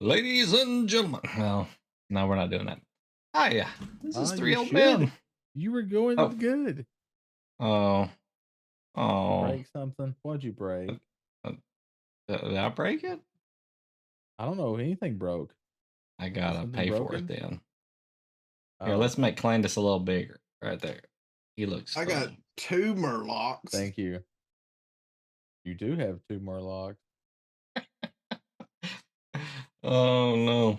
Ladies and gentlemen. No, no, we're not doing that. Hi, this is Ah, Three you Old Men. should. You were going Oh, good. oh, You oh. break something? What'd you break? Uh, did I break it? I don't know. Anything broke. I Is gotta something pay for it broken? then. Here, Oh, let's okay. make Clandis a little bigger. Right there. He looks I got funny. 2 Murlocs. Thank you. You do have two more locks. Oh no.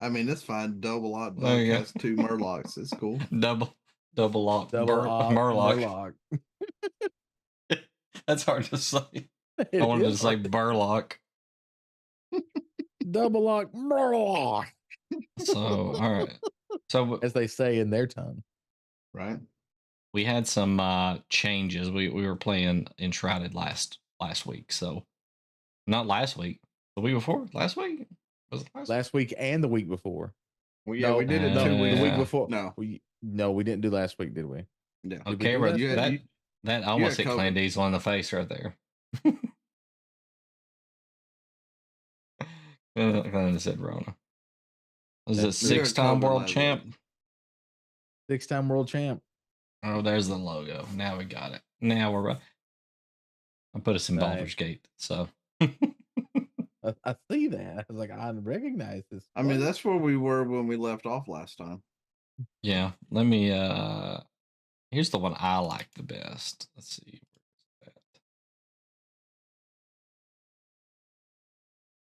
I mean, it's fine. Double Lot There Duck you has 2 Murlocs. It's cool. go. Double lock Double op Murloc. Murloc. That's hard to say. I It wanted to is say hard. Burlock. Double lock Murloc, So, all right. So as they say in their tongue. Right? we had some changes. We were playing Enshrouded last week. So not last week. The week before? Last week? Was it last week? Last week and the week before. Well, yeah, No, we did it no, 2 weeks the week ago. before. No. We didn't do last week, did we? Yeah. Did we Okay, do but last You week? had, you, that almost had hit Clan COVID. Diesel in the face right there. Clan said Rona. Was it That's true. You had 6-time COVID world last champ? week. 6-time world champ. Oh, there's the logo. Now we got it. Now we're. I put us in Nice. Baldur's Gate. So I see that. I was like, I recognize this. I mean, place. that's where we were when we left off last time. yeah, let me. Here's the one I like the best. Let's see. Where's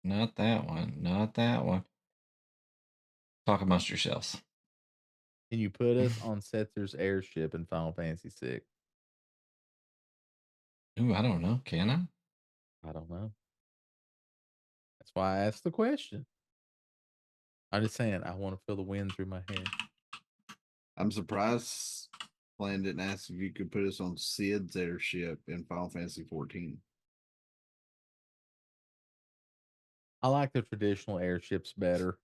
that? Not that one. Not that one. Talk amongst yourselves. Can you put us on Setzer's airship in Final Fantasy VI? Ooh, I don't know. Can I? I don't know. That's why I asked the question. I'm just saying, I want to feel the wind through my hair. I'm surprised Plan didn't ask if you could put us on Sid's airship in Final Fantasy 14. I like the traditional airships better.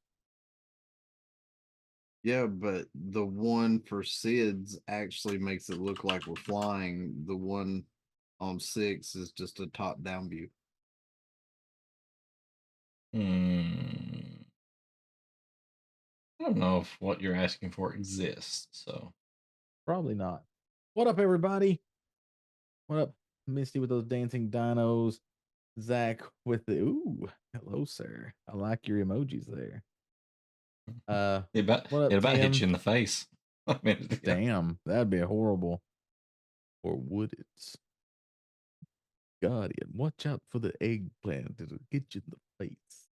Yeah, but the one for Sid's actually makes it look like we're flying. The one on 6 is just a top-down view. I don't know if what you're asking for exists. So Probably not. What up, everybody? What up, Misty with those dancing dinos? Zach with the hello, sir. I like your emojis there. it about What up, hit Tim? you in the face. I mean, yeah. Damn, that'd be horrible. Or would it? Guardian, watch out for the eggplant. It'll get you in the face.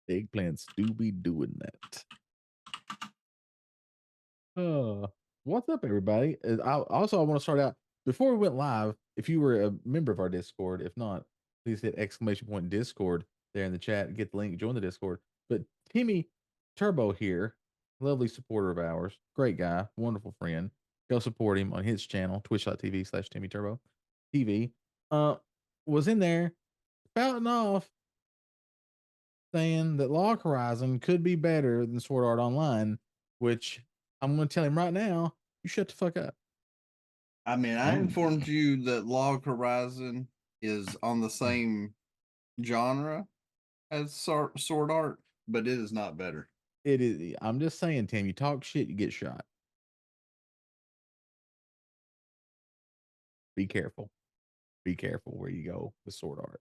Eggplants do be doing that. What's up, everybody? I want to start out before we went live. If you were a member of our Discord, if not, please hit !! Discord there in the chat. Get the link, join the Discord. But Timmy Turbo here, lovely supporter of ours, great guy, wonderful friend. Go support him on his channel, twitch.tv/Timmy Turbo TV. Was in there spouting off saying that Log Horizon could be better than Sword Art Online, which I'm going to tell him right now, you shut the fuck up. I mean, I informed you that Log Horizon is on the same genre as Sword Art, but it is not better. It is. I'm just saying, Tim, you talk shit, you get shot. Be careful. Be careful where you go with Sword Art.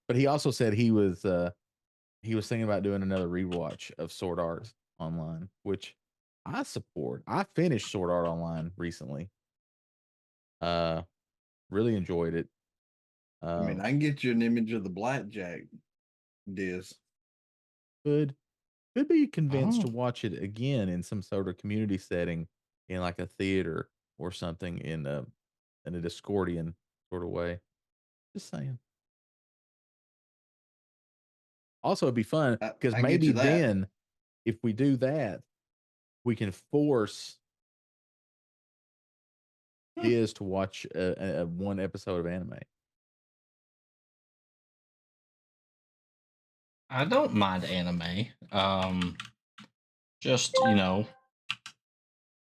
But he also said he was thinking about doing another rewatch of Sword Art Online, which I support. I finished Sword Art Online recently. Really enjoyed it. I mean, I can get you an image of the blackjack disc. Could be convinced to watch it again in some sort of community setting, in like a theater or something, in a Discordian sort of way. Just saying. Also, it'd be fun because maybe then, if we do that, we can force Diz to watch a one episode of anime. I don't mind anime. Just,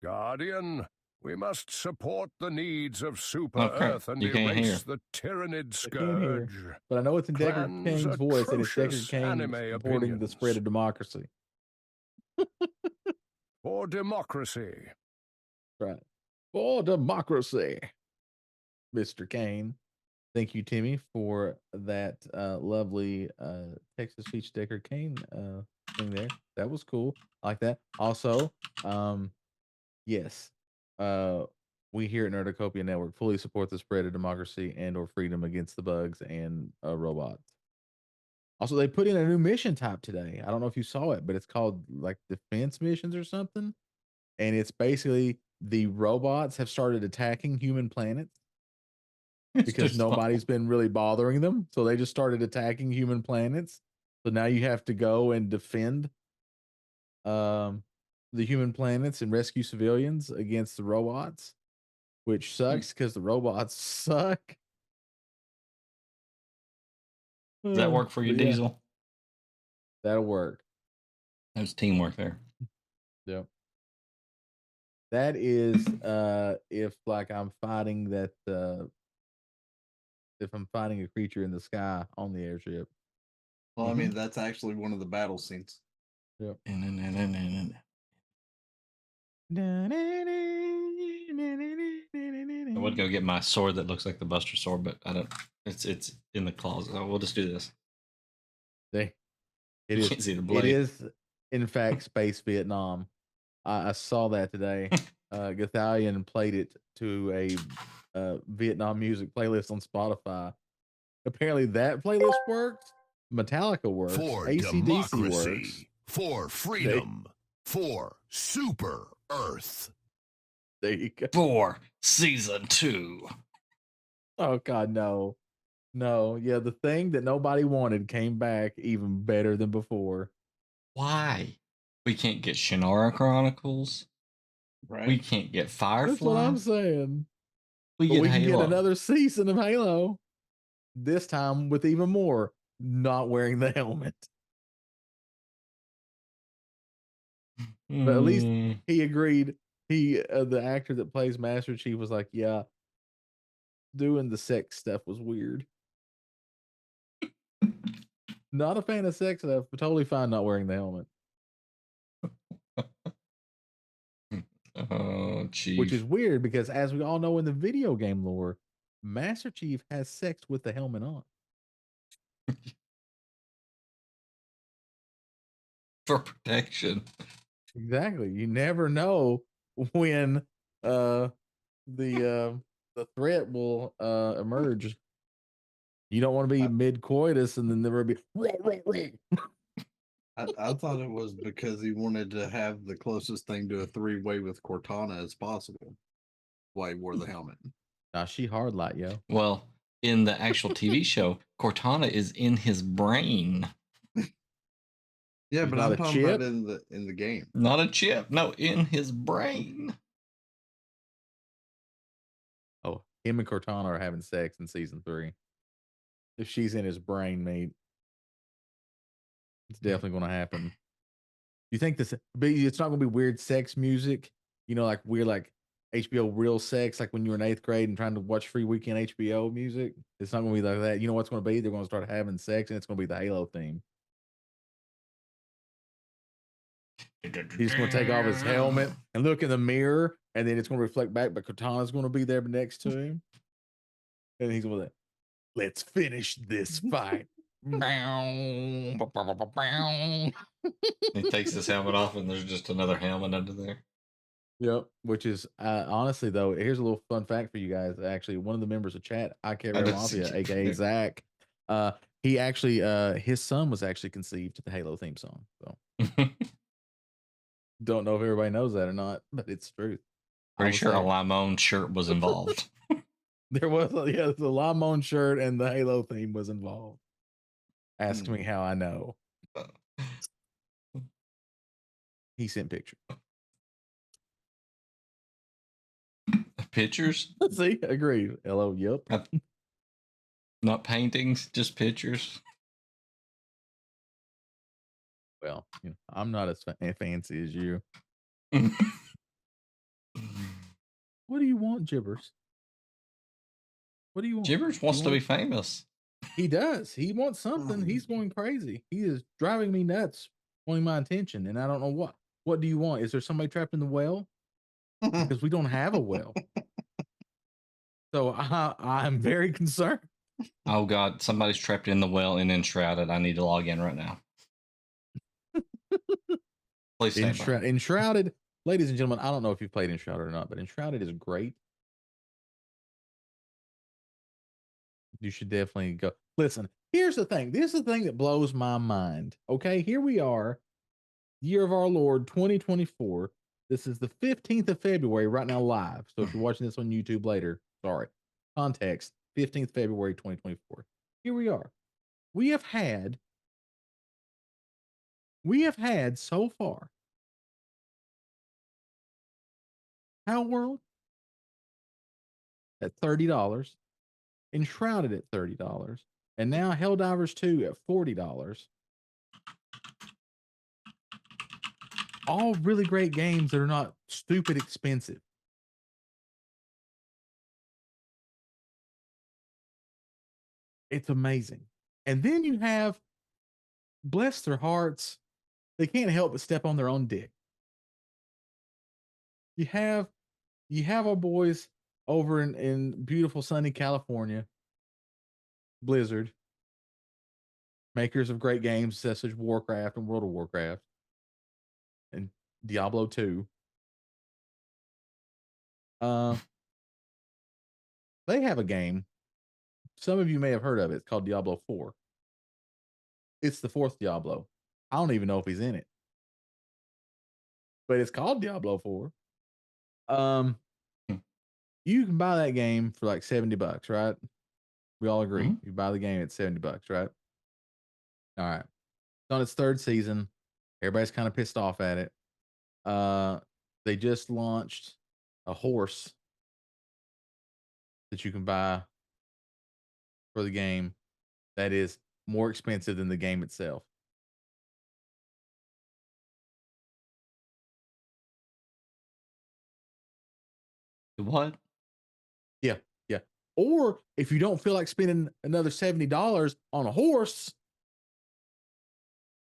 Guardian, we must support the needs of Super Oh, crap. Earth and You can't hear. erase the Tyranid I can't hear. scourge. But I know it's in Deckard Clan's King's voice, and it's Deckard atrocious King anime supporting the spread opinions. of democracy. For democracy. Right. For democracy, Mr. Kane. Thank you, Timmy, for that lovely Texas Speech Deckard Kane thing there. That was cool. I like that. Also, yes, we here at Nerdocopia Network fully support the spread of democracy and or freedom against the bugs and robots. Also, they put in a new mission type today. I don't know if you saw it, but it's called like defense missions or something. And it's basically the robots have started attacking human planets because nobody's been really bothering them. So they just started attacking human planets. So now you have to go and defend the human planets and rescue civilians against the robots, which sucks because the robots suck. Does that work for you, But yeah, Diesel? that'll work. There's teamwork there. Yep. That is if like I'm fighting that if I'm fighting a creature in the sky on the airship. Well, I mean, that's actually one of the battle scenes. Yep. I would go get my sword that looks like the Buster sword, but I don't. It's in the closet. So we'll just do this. It You is. can't see the It blade. is in fact Space Vietnam. I saw that today. Gathalion played it to a Vietnam music playlist on Spotify. Apparently that playlist works. Metallica works. For AC/DC democracy. works. For freedom. For Super Earth. There you go. For season 2. Oh God, no. No. Yeah, the thing that nobody wanted came back even better than before. Why? We can't get Shannara Chronicles. Right? We can't get Firefly. That's what I'm saying. We But get we can Halo. get another season of Halo. This time with even more not wearing the helmet. But at least he agreed. He, the actor that plays Master Chief, was like, "Yeah, doing the sex stuff was weird. Not a fan of sex stuff, but totally fine not wearing the helmet." Oh, Chief. Which is weird because, as we all know in the video game lore, Master Chief has sex with the helmet on. For protection. Exactly. You never know when the threat will emerge. You don't want to be mid coitus and then there will be. I thought it was because he wanted to have the closest thing to a 3-way with Cortana as possible. Why he wore the helmet. Nah, she hard light, yo. Well, in the actual TV show, Cortana is in his brain. Yeah, She's but not I'm a talking chip? about in the game. Not a chip. No, in his brain. Oh, him and Cortana are having sex in season 3. If she's in his brain, mate, it's definitely going to happen. You think this? But it's not going to be weird sex music. You know, like weird, like HBO real sex, like when you were in 8th grade and trying to watch free weekend HBO music. It's not going to be like that. You know what's going to be? They're going to start having sex, and it's going to be the Halo theme. He's going to take off his helmet and look in the mirror, and then it's going to reflect back. But Cortana's going to be there next to him, and he's going to, let's finish this fight. He takes his helmet off, and there's just another helmet under there. Yep. Which is honestly though, here's a little fun fact for you guys. Actually, one of the members of chat, I Care Rare Mafia, aka Zach, he actually his son was actually conceived to the Halo theme song. So don't know if everybody knows that or not, but it's true. Pretty sure a Limon shirt was involved. There was the Limon shirt and the Halo theme was involved. Ask me how I know. He sent pictures. Pictures? See, agreed. Hello, yep. Not paintings, just pictures. Well, I'm not as fancy as you. What do you want, Gibbers? What do you want? Gibbers wants You to be want- famous. He does. He wants something. He's going crazy. He is driving me nuts, wanting my attention, and I don't know what. What do you want? Is there somebody trapped in the well? Because we don't have a well. So I'm very concerned. Oh God, somebody's trapped in the well and enshrouded. I need to log in right now. Please stand by. Enshrouded, ladies and gentlemen, I don't know if you've played Enshrouded or not, but Enshrouded is great. You should definitely go. Listen, here's the thing. This is the thing that blows my mind. Okay, here we are, year of our Lord 2024. This is the 15th of February right now live. So if you're watching this on YouTube later, sorry. Context, 15th February 2024. Here we are. We have had so far Hell World at $30, Enshrouded at $30, and now Helldivers 2 at $40. All really great games that are not stupid expensive. It's amazing. And then you have, bless their hearts, they can't help but step on their own dick. You have our boys over in beautiful sunny California, Blizzard, makers of great games such as Warcraft and World of Warcraft and Diablo 2. They have a game. Some of you may have heard of it. It's called Diablo 4. It's the fourth Diablo. I don't even know if he's in it, but it's called Diablo 4. You can buy that game for like $70, right? We all agree. Mhm. You buy the game at $70, right? All right. It's on its third season. Everybody's kind of pissed off at it. They just launched a horse that you can buy for the game that is more expensive than the game itself. What? Yeah. Or if you don't feel like spending another $70 on a horse,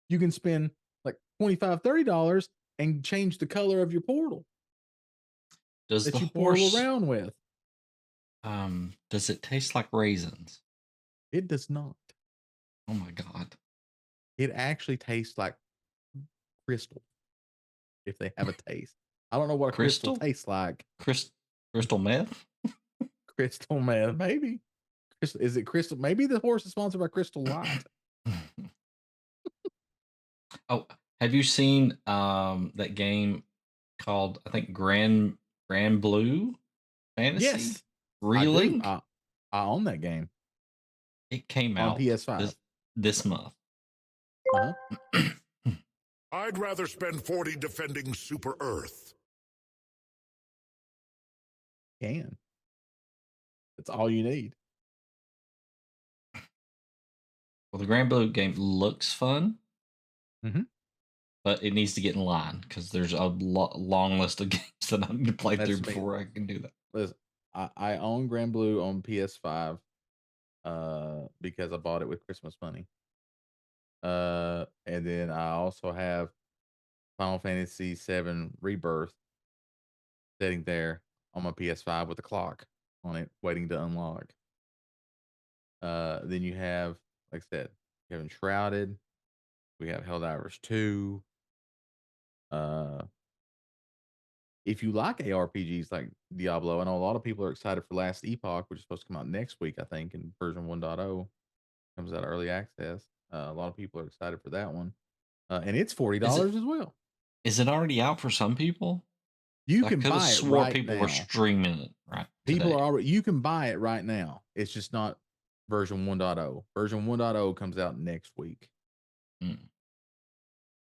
you can spend like $25, $30 and change the color of your portal Does that the you portal horse? around with. Does it taste like raisins? It does not. Oh my God. It actually tastes like crystal. If they have a taste, I don't know what a crystal Crystal? tastes like. Crystal meth? Crystal meth, maybe. Is it crystal? Maybe the horse is sponsored by Crystal Light. Oh, have you seen that game called, I think, Grand Blue Fantasy? Yes, Really? I own that game It came on out PS5. this month. Uh-huh. I'd rather spend 40 defending Super Earth. Can. That's all you need. Well, the Grand Blue game looks fun, Mhm. but it needs to get in line because there's a long list of games that I need to play That's through me. before I can do that. Listen, I own Grand Blue on PS5 because I bought it with Christmas money. And then I also have Final Fantasy VII Rebirth sitting there on my PS5 with a clock on it, waiting to unlock. Then you have, like I said, you have Enshrouded. We have Helldivers 2. If you like ARPGs like Diablo, I know a lot of people are excited for Last Epoch, which is supposed to come out next week, I think, in version 1.0. Comes out early access. A lot of people are excited for that one. And it's $40 as well. Is it already out for some people? You I can could have buy it swore right people now. were streaming it right People today. are already, you can buy it right now. It's just not version 1.0. Version 1.0 comes out next week. Mm.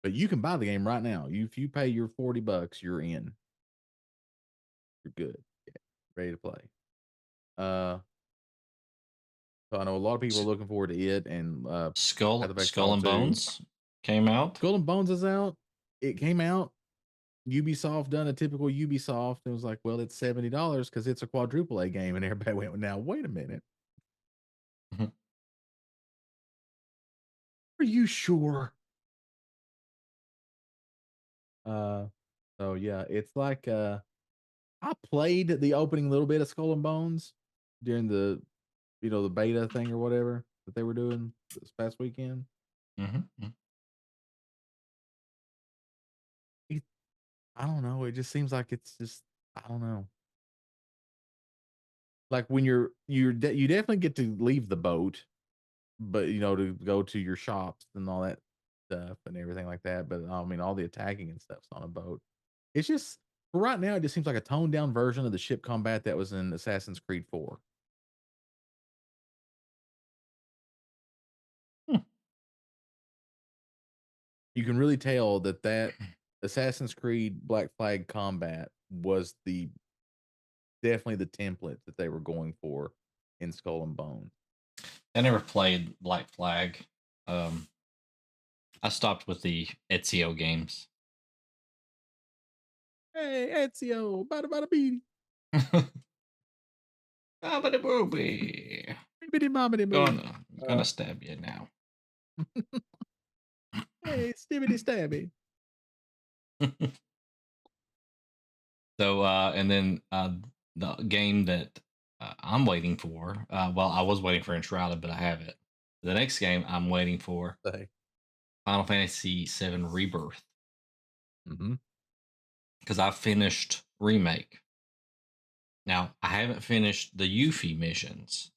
But you can buy the game right now. If you pay your $40, you're in. You're good. Yeah, ready to play. So I know a lot of people are looking forward to it and Skull Path of and Exile 2. Bones came out. Skull and Bones is out. It came out. Ubisoft done a typical Ubisoft. It was like, well, it's $70 because it's a quadruple A game, and everybody went, now wait a minute. Mhm. Are you sure? So yeah, it's like I played the opening little bit of Skull and Bones during the the beta thing or whatever that they were doing this past weekend. Mm-hmm. It, I don't know. It just seems like it's just I don't know. Like when you definitely get to leave the boat, but to go to your shops and all that stuff and everything like that. But I mean, all the attacking and stuff's on a boat. It's just for right now. It just seems like a toned down version of the ship combat that was in Assassin's Creed 4. Hmm. You can really tell that Assassin's Creed Black Flag combat was definitely the template that they were going for in Skull and Bones. I never played Black Flag. I stopped with the Ezio games. Hey, Ezio, bada bada beady, Ah, but booby. bibbidi bobbidi boo. Gonna stab you now. Hey, stibbity stabby. So, and then the game that I'm waiting for. Well, I was waiting for Enshrouded, but I have it. The next game I'm waiting for Say. Final Fantasy VII Rebirth Mm-hmm. because I finished Remake. Now, I haven't finished the Yuffie missions,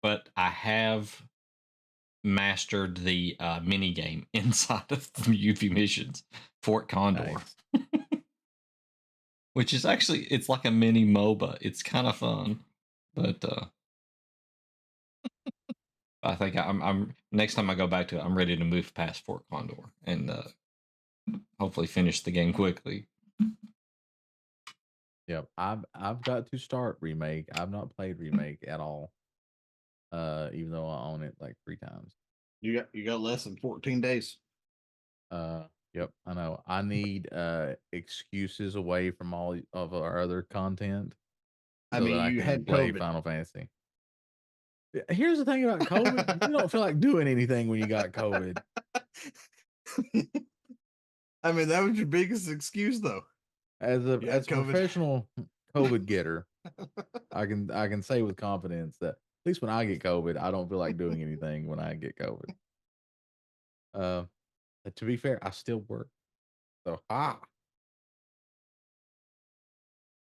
but I have mastered the mini game inside of the Yuffie missions, Fort Condor, Nice. which is actually it's like a mini MOBA. It's kind of fun, but I think I'm next time I go back to it, I'm ready to move past Fort Condor and hopefully finish the game quickly. Yep. I've got to start Remake. I've not played Remake at all. Even though I own it like 3 times. You got less than 14 days. Yep, I know. I need excuses away from all of our other content I so mean, that I you can had play COVID. Final Fantasy. Here's the thing about COVID. You don't feel like doing anything when you got COVID. I mean, that was your biggest excuse, though. As a You had as a COVID. professional COVID getter, I can say with confidence that at least when I get COVID, I don't feel like doing anything when I get COVID. To be fair, I still work. So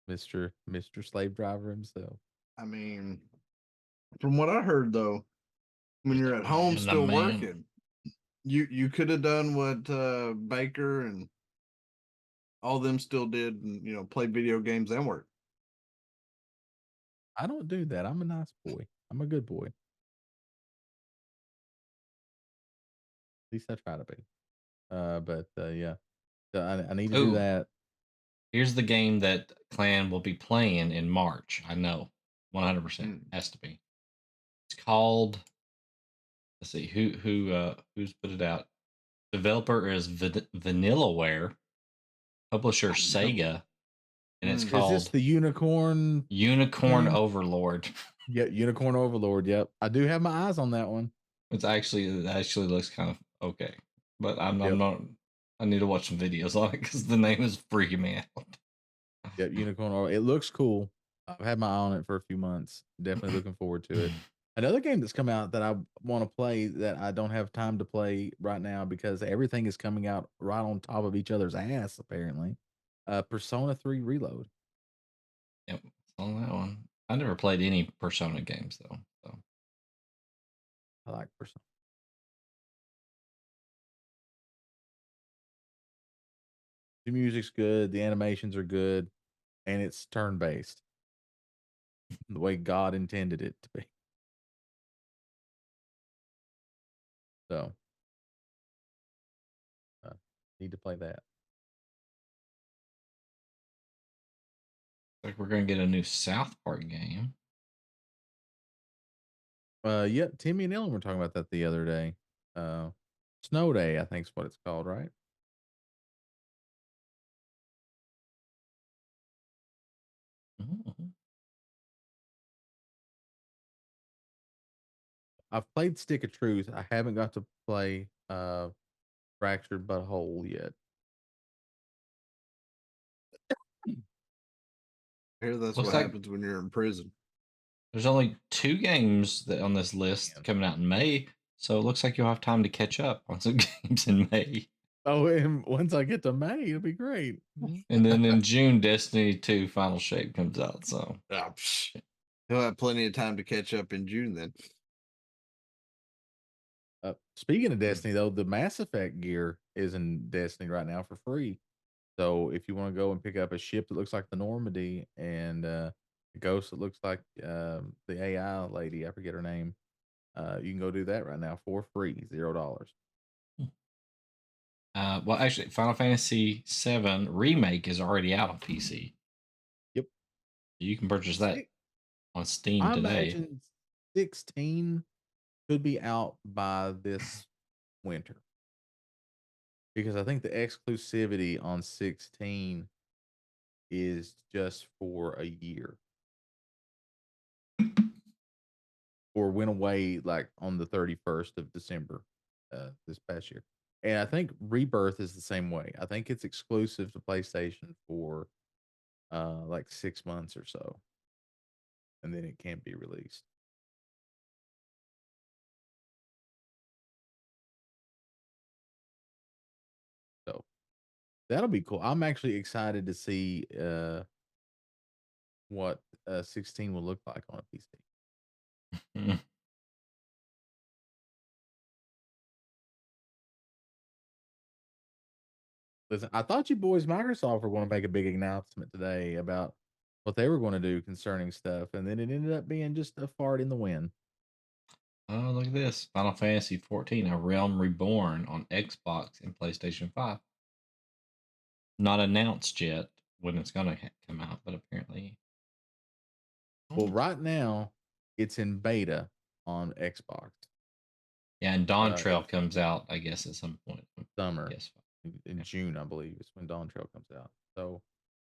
Mr. Slave Driver himself. I mean, from what I heard, though, when you're at home Man, still man. working, you could have done what Baker and all them still did, and played video games and work. I don't do that. I'm a nice boy. I'm a good boy. At least I try to be. But yeah. So I need to do Ooh. that. Here's the game that Clan will be playing in March. I know, 100% has to be. It's called. Let's see who's put it out. Developer is Vanillaware. Publisher Sega, and it's Is this called the unicorn? Unicorn thing? Overlord. Yeah, Unicorn Overlord. Yep. I do have my eyes on that one. It actually looks kind of okay, but I'm Yep. not. I need to watch some videos on it because the name is freaking me out. Yep, Unicorn Overlord. It looks cool. I've had my eye on it for a few months. Definitely looking forward to it. Another game that's come out that I want to play that I don't have time to play right now because everything is coming out right on top of each other's ass, apparently. Persona 3 Reload. Yep, it's on that one. I never played any Persona games though. So I like Persona. The music's good, the animations are good, and it's turn based. The way God intended it to be. So need to play that. like we're gonna get a new South Park game. Yep, Timmy and Ellen were talking about that the other day. Snow Day, I think is what it's called, right? Mhm. I've played Stick of Truth. I haven't got to play Fractured Butthole yet. I hear that's Looks what like happens when you're in prison. there's only 2 games that on this list Man. coming out in May, so it looks like you'll have time to catch up on some games in May. Oh, and once I get to May, it'll be great. And then in June, Destiny 2 Final Shape comes out. So Ah, psh. He'll have plenty of time to catch up in June then. Speaking of Destiny, though, the Mass Effect gear is in Destiny right now for free. So if you want to go and pick up a ship that looks like the Normandy and a ghost that looks like the AI lady, I forget her name, you can go do that right now for free, $0. well, actually, Final Fantasy VII Remake is already out on PC. Yep. You can purchase that Six- on Steam I today. imagine 16 could be out by this winter. Because I think the exclusivity on 16 is just for a year. Or went away like on the 31st of December this past year. And I think Rebirth is the same way. I think it's exclusive to PlayStation for like 6 months or so. And then it can't be released. So that'll be cool. I'm actually excited to see what 16 will look like on a PC. Mm. Listen, I thought you boys, Microsoft, were going to make a big announcement today about what they were going to do concerning stuff, and then it ended up being just a fart in the wind. Oh, look at this. Final Fantasy 14, A Realm Reborn on Xbox and PlayStation 5. Not announced yet when it's going to come out, but apparently. Well, right now it's in beta on Xbox. Yeah, and Dawn Trail It's comes out, I guess, at some point. summer Yes. in June, I believe, is when Dawn Trail comes out. So,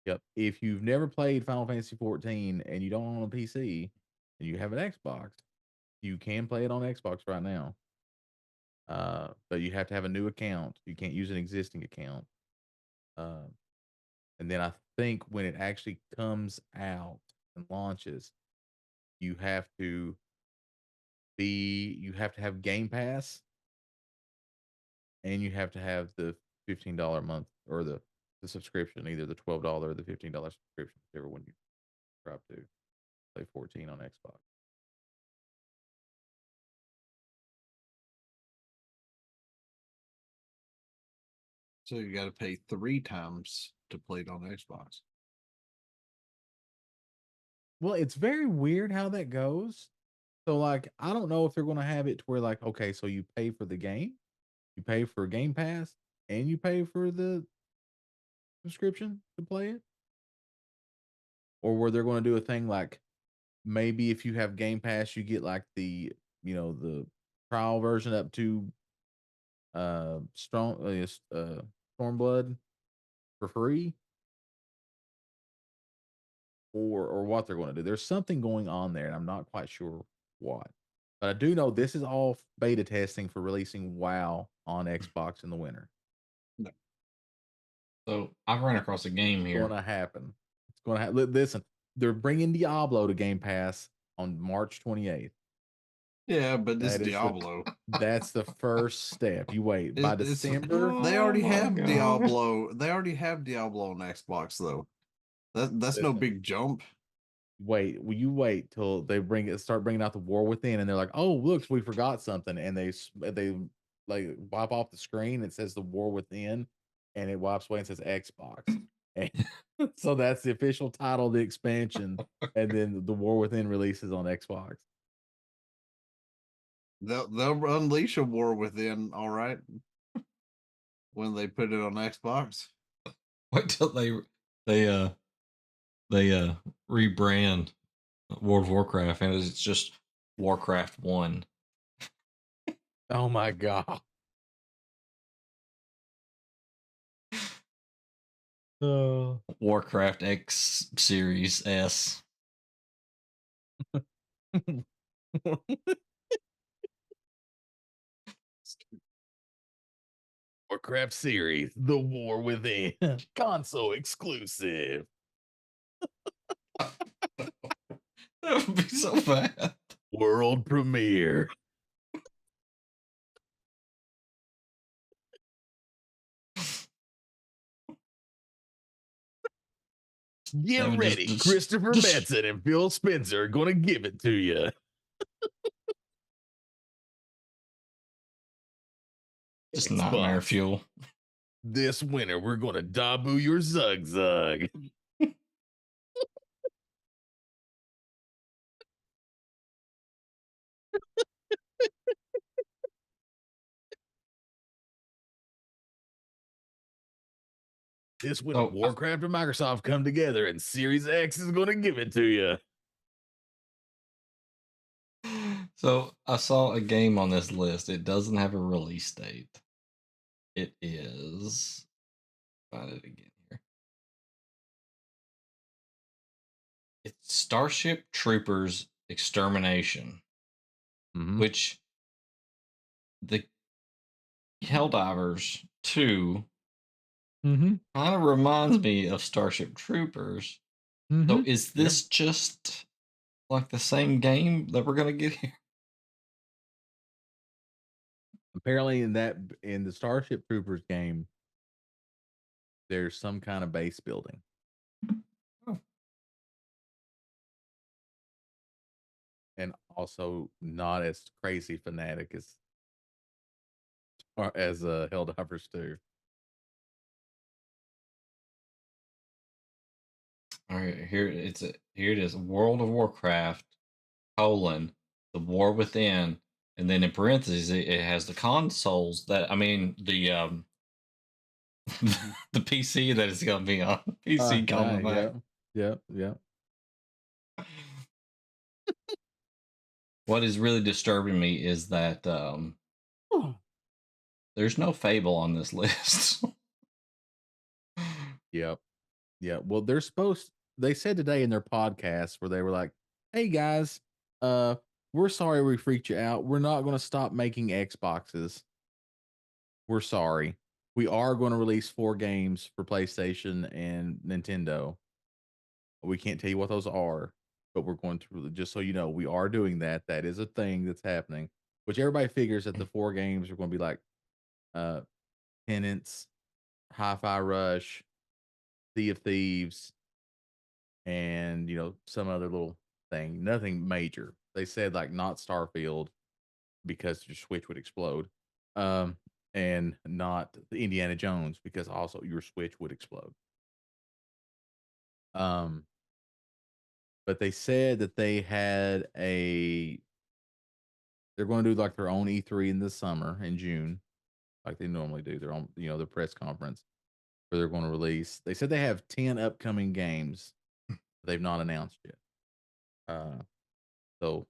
yep. If you've never played Final Fantasy 14 and you don't own a PC and you have an Xbox, you can play it on Xbox right now. But you have to have a new account. You can't use an existing account. And then I think when it actually comes out and launches, you have to have Game Pass and you have to have the $15 a month or the subscription, either the $12 or the $15 subscription, whichever one you subscribe to. Play 14 on Xbox. So you got to pay 3 times to play it on Xbox. Well, it's very weird how that goes. So, like, I don't know if they're going to have it to where, like, okay, so you pay for the game, you pay for Game Pass, and you pay for the subscription to play it, or where they're going to do a thing like maybe if you have Game Pass, you get like the the trial version up to Stormblood for free, or what they're going to do. There's something going on there, and I'm not quite sure what. But I do know this is all beta testing for releasing WoW on Xbox in the winter. So I've run across a game It's here. going to happen. It's going to happen. Listen, they're bringing Diablo to Game Pass on March 28th. Yeah, but this That is Diablo. That's the first step. You wait by December. They already Oh my have God. Diablo. They already have Diablo on Xbox though. That's no Listen. big jump. Wait, will you wait till they start bringing out the War Within, and they're like, "Oh, look, we forgot something," and they like wipe off the screen. It says the War Within, and it wipes away and says Xbox. And so that's the official title of the expansion, and then the War Within releases on Xbox. They'll unleash a War Within, all right, when they put it on Xbox. Wait till they rebrand World of Warcraft and it's just Warcraft 1. Oh my god. Warcraft X Series S. Warcraft series, The War Within, console exclusive. That would be so bad. World premiere. Get That would ready. Christopher Benson and Phil Spencer are going to give it to you. Just nightmare Xbox. fuel. This winter, we're going to Dabu your Zug Zug. This winter, Oh, Warcraft and Microsoft come together, and Series X is going to give it to you. So I saw a game on this list. It doesn't have a release date. It is. Find it again here. It's Starship Troopers Extermination, which the Helldivers 2 kind of reminds me of Starship Troopers. So is this just like the same game that we're gonna get here? Apparently, in the Starship Troopers game, there's some kind of base building. Oh. And also not as crazy fanatic as Helldivers 2. All right, here it is. World of Warcraft, the War Within, and then in parentheses it has the consoles that the the PC that it's gonna be on. PC coming back. Yep. What is really disturbing me is that there's no Fable on this list. Yep. Yeah. Well, they said today in their podcast where they were like, "Hey guys, we're sorry we freaked you out. We're not going to stop making Xboxes. We're sorry. We are going to release 4 games for PlayStation and Nintendo. We can't tell you what those are, but we're going to, just so you know, we are doing that. That is a thing that's happening, which everybody figures that the 4 games are going to be like Penance, Hi-Fi Rush, Sea of Thieves, and some other little thing. Nothing major. They said like not Starfield because your Switch would explode, and not the Indiana Jones because also your Switch would explode. But they said that they're going to do like their own E3 in the summer in June, like they normally do their own, their press conference where they're going to release. They said they have 10 upcoming games they've not announced yet. So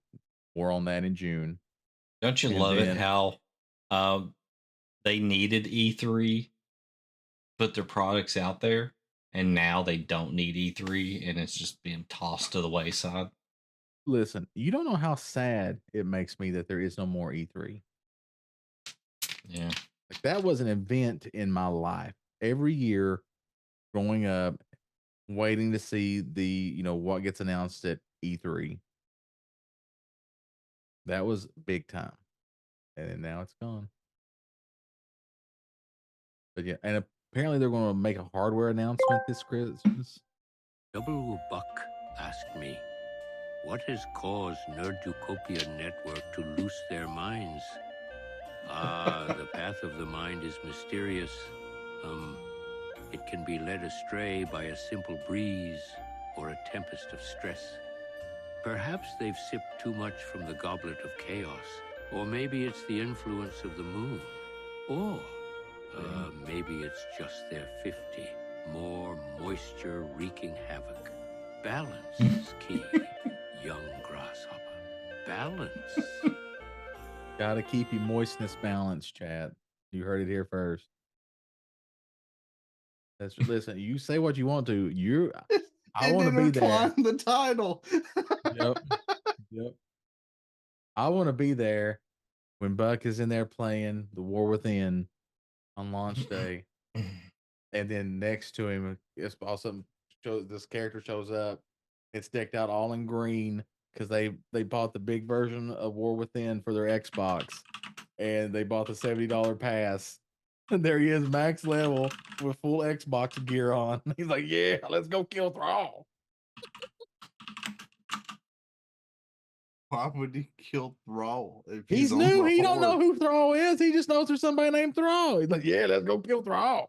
more on that in June. Don't you love it how they needed E3 put their products out there, and now they don't need E3 and it's just being tossed to the wayside? Listen, you don't know how sad it makes me that there is no more E3. Yeah. Like that was an event in my life. Every year growing up, waiting to see what gets announced at E3. That was big time. And now it's gone. But yeah, and apparently they're going to make a hardware announcement this Christmas. Double Buck asked me, what has caused Nerdutopia Network to loose their minds? The path of the mind is mysterious. It can be led astray by a simple breeze or a tempest of stress. Perhaps they've sipped too much from the goblet of chaos, or maybe it's the influence of the moon, or maybe it's just their 50, more moisture wreaking havoc. Balance is key, young grasshopper. Balance. Gotta keep your moistness balanced, chat. You heard it here first. Listen, you say what you want to. I It want to be there. intertwined the title. Yep. Yep. I want to be there when Buck is in there playing The War Within on launch day. And then next to him, it's also this character shows up. It's decked out all in green because they bought the big version of War Within for their Xbox, and they bought the $70 pass. And there he is, max level with full Xbox gear on. He's like, "Yeah, let's go kill Thrall." Why would he kill Thrall if He's on new. the He don't know Horde? who Thrall is. He just knows there's somebody named Thrall. He's like, "Yeah, let's go kill Thrall."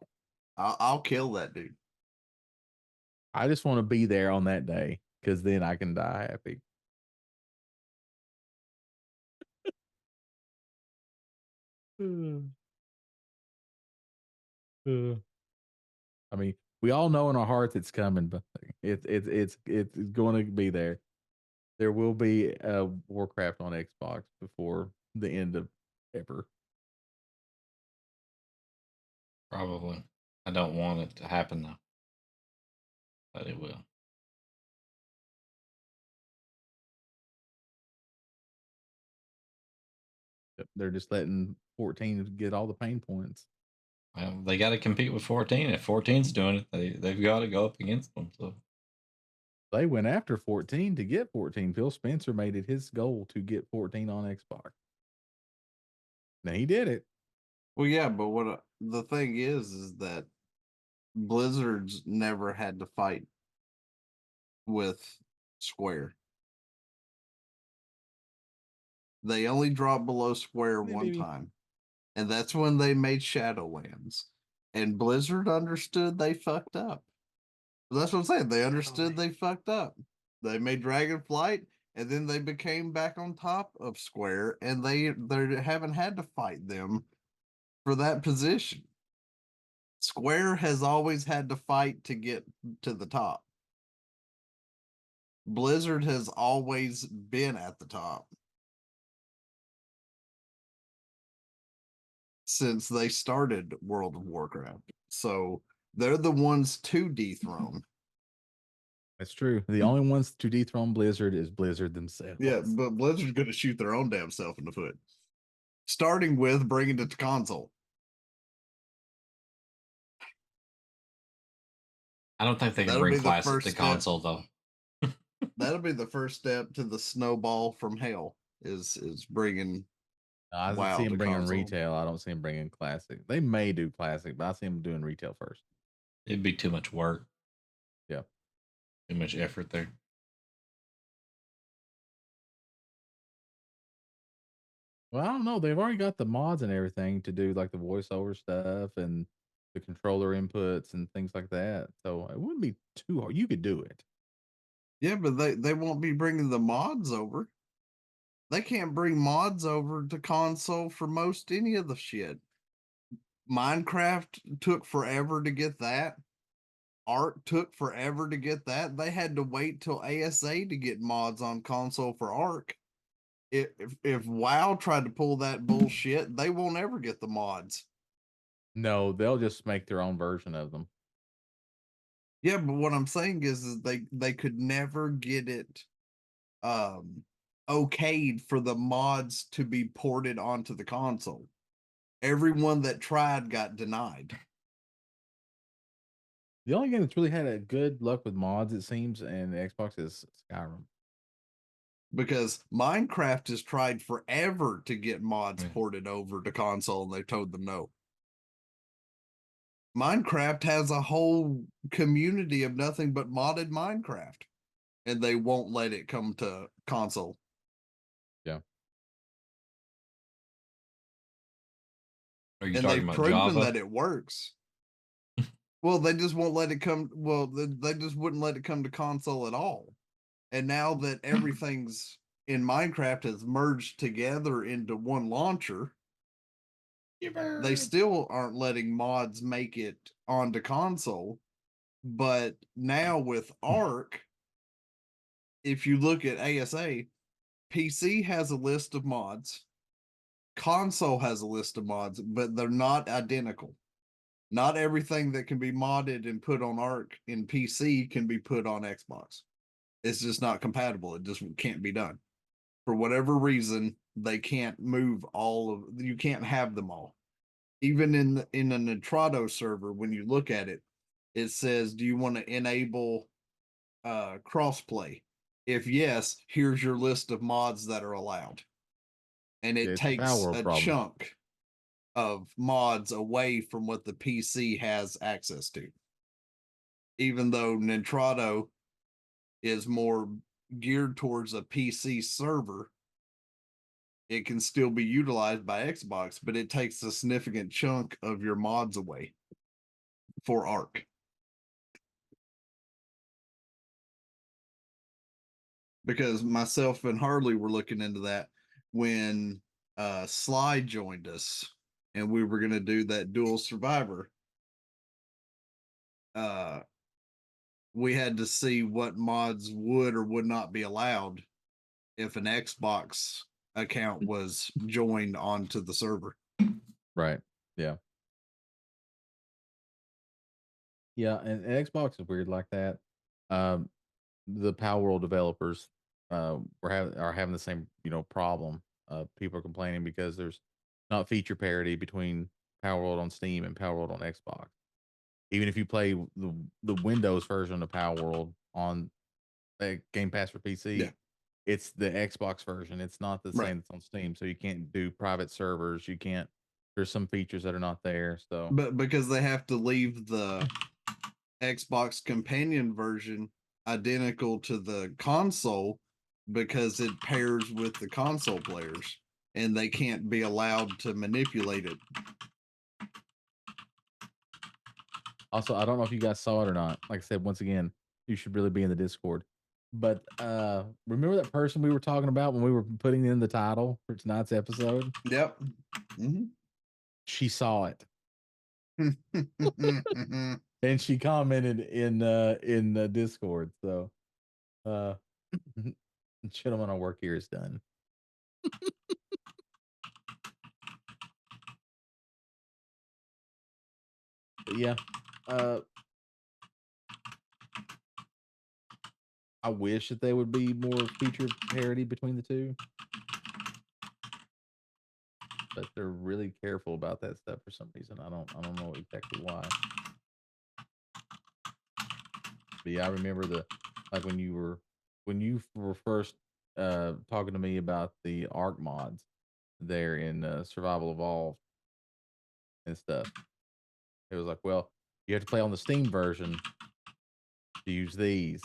I'll kill that dude. I just want to be there on that day because then I can die happy. I mean, we all know in our hearts it's coming, but it's going to be there. There will be a Warcraft on Xbox before the end of ever. Probably. I don't want it to happen though, but it will. They're just letting 14 get all the pain points. Well, they got to compete with 14. If 14's doing it, they've got to go up against them. So They went after 14 to get 14. Phil Spencer made it his goal to get 14 on Xbox. Now he did it. Well, yeah, but the thing is that Blizzard's never had to fight with Square. They only dropped below Square Hey, one baby. time, and that's when they made Shadowlands. And Blizzard understood they fucked up. That's what I'm saying. They understood they fucked up. They made Dragonflight, and then they became back on top of Square, and they haven't had to fight them for that position. Square has always had to fight to get to the top. Blizzard has always been at the top since they started World of Warcraft. So they're the ones to dethrone. That's true. The only ones to dethrone Blizzard is Blizzard themselves. Yeah, but Blizzard's going to shoot their own damn self in the foot. Starting with bringing it to console. I don't think they can That'll bring be the Classic first to step. console though. That'll be the first step to the snowball from hell. Is bringing. I don't WoW see him to bringing console. retail. I don't see him bringing classic. They may do classic, but I see him doing retail first. It'd be too much work. Yeah. Too much effort there. Well, I don't know. They've already got the mods and everything to do like the voiceover stuff and the controller inputs and things like that. So it wouldn't be too hard. You could do it. Yeah, but they won't be bringing the mods over. They can't bring mods over to console for most any of the shit. Minecraft took forever to get that. Ark took forever to get that. They had to wait till ASA to get mods on console for Ark. If WoW tried to pull that bullshit, they won't ever get the mods. No, they'll just make their own version of them. Yeah, but what I'm saying is they could never get it okayed for the mods to be ported onto the console. Everyone that tried got denied. The only game that's really had a good luck with mods, it seems, and Xbox is Skyrim. Because Minecraft has tried forever to get mods Yeah. ported over to console, and they told them no. Minecraft has a whole community of nothing but modded Minecraft, and they won't let it come to console. Yeah. Are you And talking they've about proven Java? that it works. Well, they just won't let it come. Well, they just wouldn't let it come to console at all. And now that everything's in Minecraft has merged together into one launcher, they still aren't letting mods make it onto console. But now with Ark, if you look at ASA, PC has a list of mods, console has a list of mods, but they're not identical. Not everything that can be modded and put on Arc in PC can be put on Xbox. It's just not compatible. It just can't be done. For whatever reason, they can't move all of, you can't have them all. Even in an Entrado server, when you look at it, it says, do you want to enable crossplay? If yes, here's your list of mods that are allowed. And it It's a takes Palworld a problem. chunk of mods away from what the PC has access to. Even though Nintrado is more geared towards a PC server, it can still be utilized by Xbox, but it takes a significant chunk of your mods away for Arc. Because myself and Harley were looking into that when Sly joined us and we were going to do that dual survivor. We had to see what mods would or would not be allowed if an Xbox account was joined onto the server. Right. Yeah. Yeah, and Xbox is weird like that. The Palworld developers are having the same problem. People are complaining because there's not feature parity between Palworld on Steam and Palworld on Xbox. Even if you play the Windows version of Palworld on Game Pass for PC, Yeah. it's the Xbox version. It's not the Right. same that's on Steam, so you can't do private servers. You can't. There's some features that are not there. So, But because they have to leave the Xbox companion version identical to the console because it pairs with the console players and they can't be allowed to manipulate it. also, I don't know if you guys saw it or not. Like I said, once again, you should really be in the Discord. But remember that person we were talking about when we were putting in the title for tonight's episode? Yep. She saw it Mm-hmm. and she commented in the Discord. So, gentlemen, our work here is done. But yeah, I wish that there would be more feature parity between the two, but they're really careful about that stuff for some reason. I don't know exactly why. But yeah, I remember when you were first talking to me about the Arc mods there in Survival Evolved and stuff. It was like, well, you have to play on the Steam version to use these.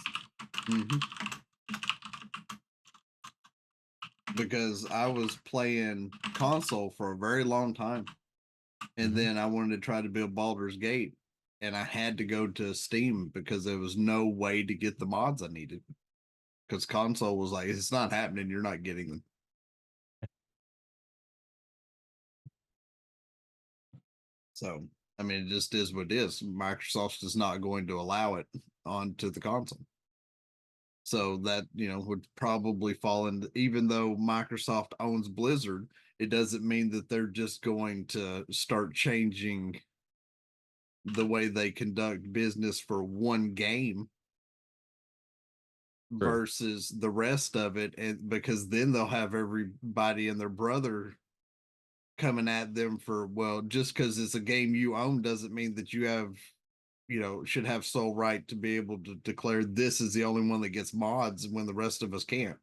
Because I was playing console for a very long time. And then I wanted to try to build Baldur's Gate. And I had to go to Steam because there was no way to get the mods I needed. Because console was like, it's not happening. You're not getting them. So, I mean, it just is what it is. Microsoft is not going to allow it onto the console. So that, would probably fall into, even though Microsoft owns Blizzard, it doesn't mean that they're just going to start changing the way they conduct business for one game versus the rest of it. And because then they'll have everybody and their brother coming at them for, well, just because it's a game you own doesn't mean that you have, should have sole right to be able to declare this is the only one that gets mods when the rest of us can't.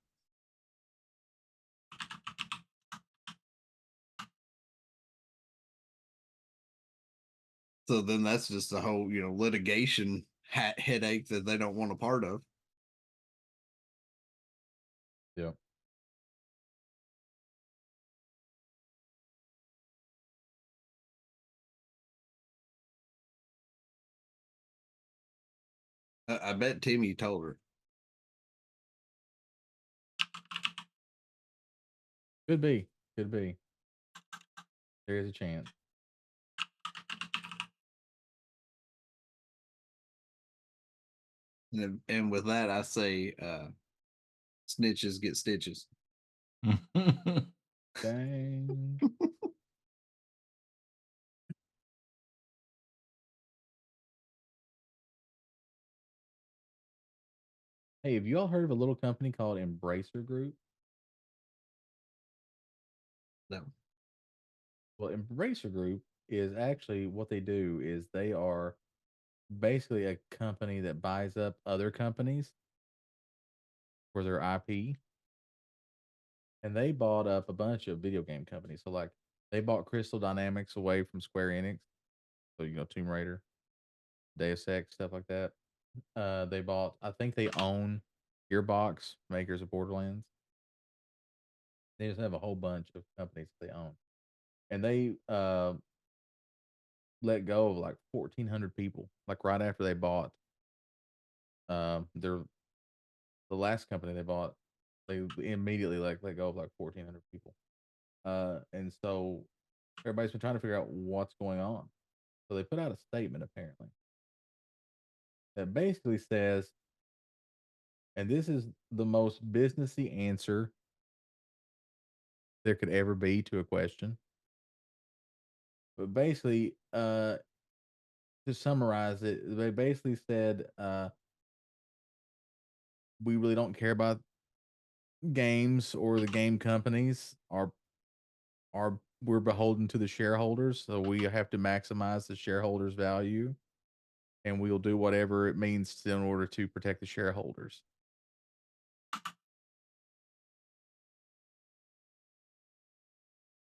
So then that's just a whole, litigation headache that they don't want a part of. Yeah. I bet Timmy told her. Could be. There is a chance. And with that, I say, snitches get stitches. Dang. Hey, have you all heard of a little company called Embracer Group? No. Well, Embracer Group is actually what they do is they are basically a company that buys up other companies for their IP. And they bought up a bunch of video game companies. So like they bought Crystal Dynamics away from Square Enix. So Tomb Raider, Deus Ex, stuff like that. They bought, I think they own Gearbox, makers of Borderlands. They just have a whole bunch of companies they own. And they let go of like 1,400 people, like right after they bought their the last company they bought, they immediately like let go of like 1,400 people. And so everybody's been trying to figure out what's going on. So they put out a statement apparently that basically says, and this is the most businessy answer there could ever be to a question. But basically, to summarize it, they basically said, we really don't care about games or the game companies. We're beholden to the shareholders, so we have to maximize the shareholders' value, and we'll do whatever it means in order to protect the shareholders.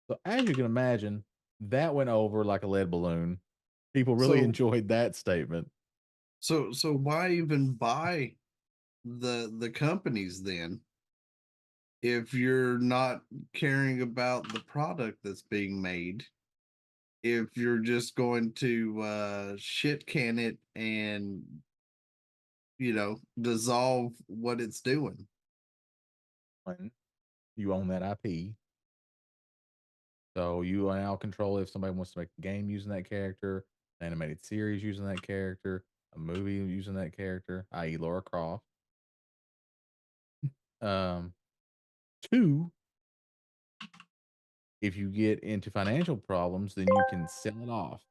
So as you can imagine, that went over like a lead balloon. People really So- enjoyed that statement. So why even buy the companies then? If you're not caring about the product that's being made, if you're just going to shit can it and dissolve what it's doing. When you own that IP, so you now control if somebody wants to make a game using that character, an animated series using that character, a movie using that character, i.e. Laura Croft. Two, if you get into financial problems, then you can sell it off.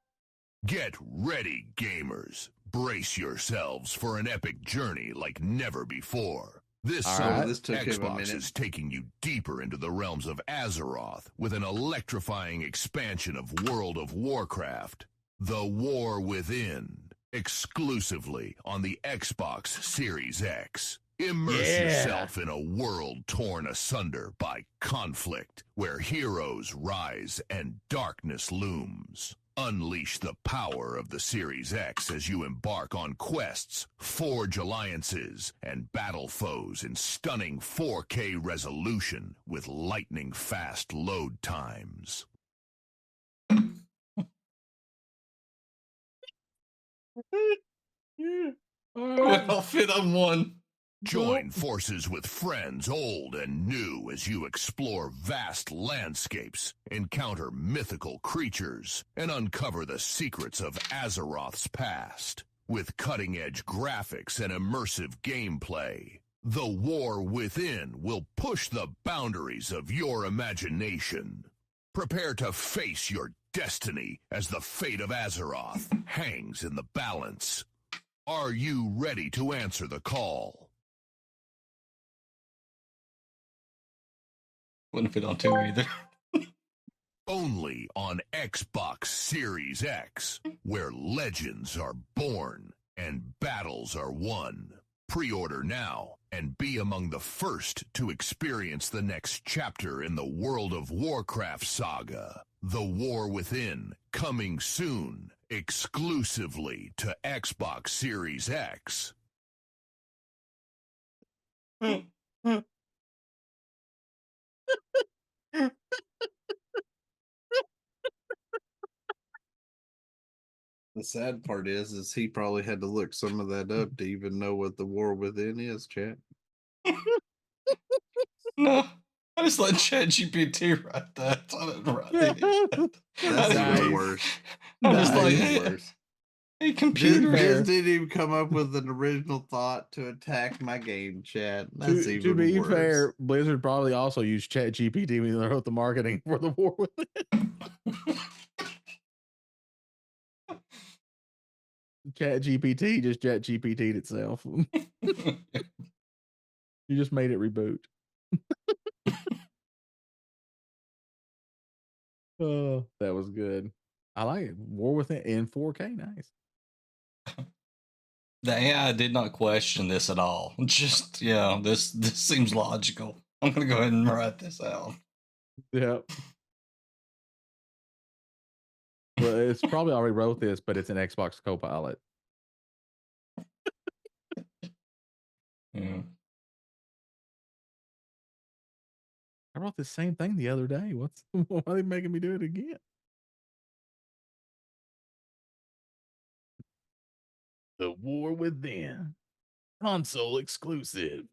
Get ready, gamers. Brace yourselves for an epic journey like never before. This All summer, right. This took him a Xbox minute. is taking you deeper into the realms of Azeroth with an electrifying expansion of World of Warcraft, The War Within, exclusively on the Xbox Series X. Immerse Yeah. yourself in a world torn asunder by conflict, where heroes rise and darkness looms. Unleash the power of the Series X as you embark on quests, forge alliances, and battle foes in stunning 4K resolution with lightning-fast load times. Well, fit on one. Join forces with friends old and new as you explore vast landscapes, encounter mythical creatures, and uncover the secrets of Azeroth's past. With cutting-edge graphics and immersive gameplay, The War Within will push the boundaries of your imagination. Prepare to face your destiny as the fate of Azeroth hangs in the balance. Are you ready to answer the call? Wouldn't fit on two either. Only on Xbox Series X, where legends are born and battles are won. Pre-order now and be among the first to experience the next chapter in the World of Warcraft saga. The War Within, coming soon, exclusively to Xbox Series X. The sad part is he probably had to look some of that up to even know what the War Within is, chat. No, I just let ChatGPT write that. I didn't write any of that. That's I even didn't- worse. I'm just That's like, even hey, worse. Hey, computer. Just didn't even come up with an original thought to attack my game chat. That's To even be worse. fair, Blizzard probably also used Chat GPT when they wrote the marketing for the War Within. Chat GPT just Chat GPT'd itself. You just made it reboot. Oh, that was good. I like it. War Within in 4K. Nice. The AI did not question this at all. Just this seems logical. I'm gonna go ahead and write this out. Yep. Well, it's probably already wrote this, but it's an Xbox Copilot. Yeah. I wrote the same thing the other day. Why are they making me do it again? The War Within. Console exclusive.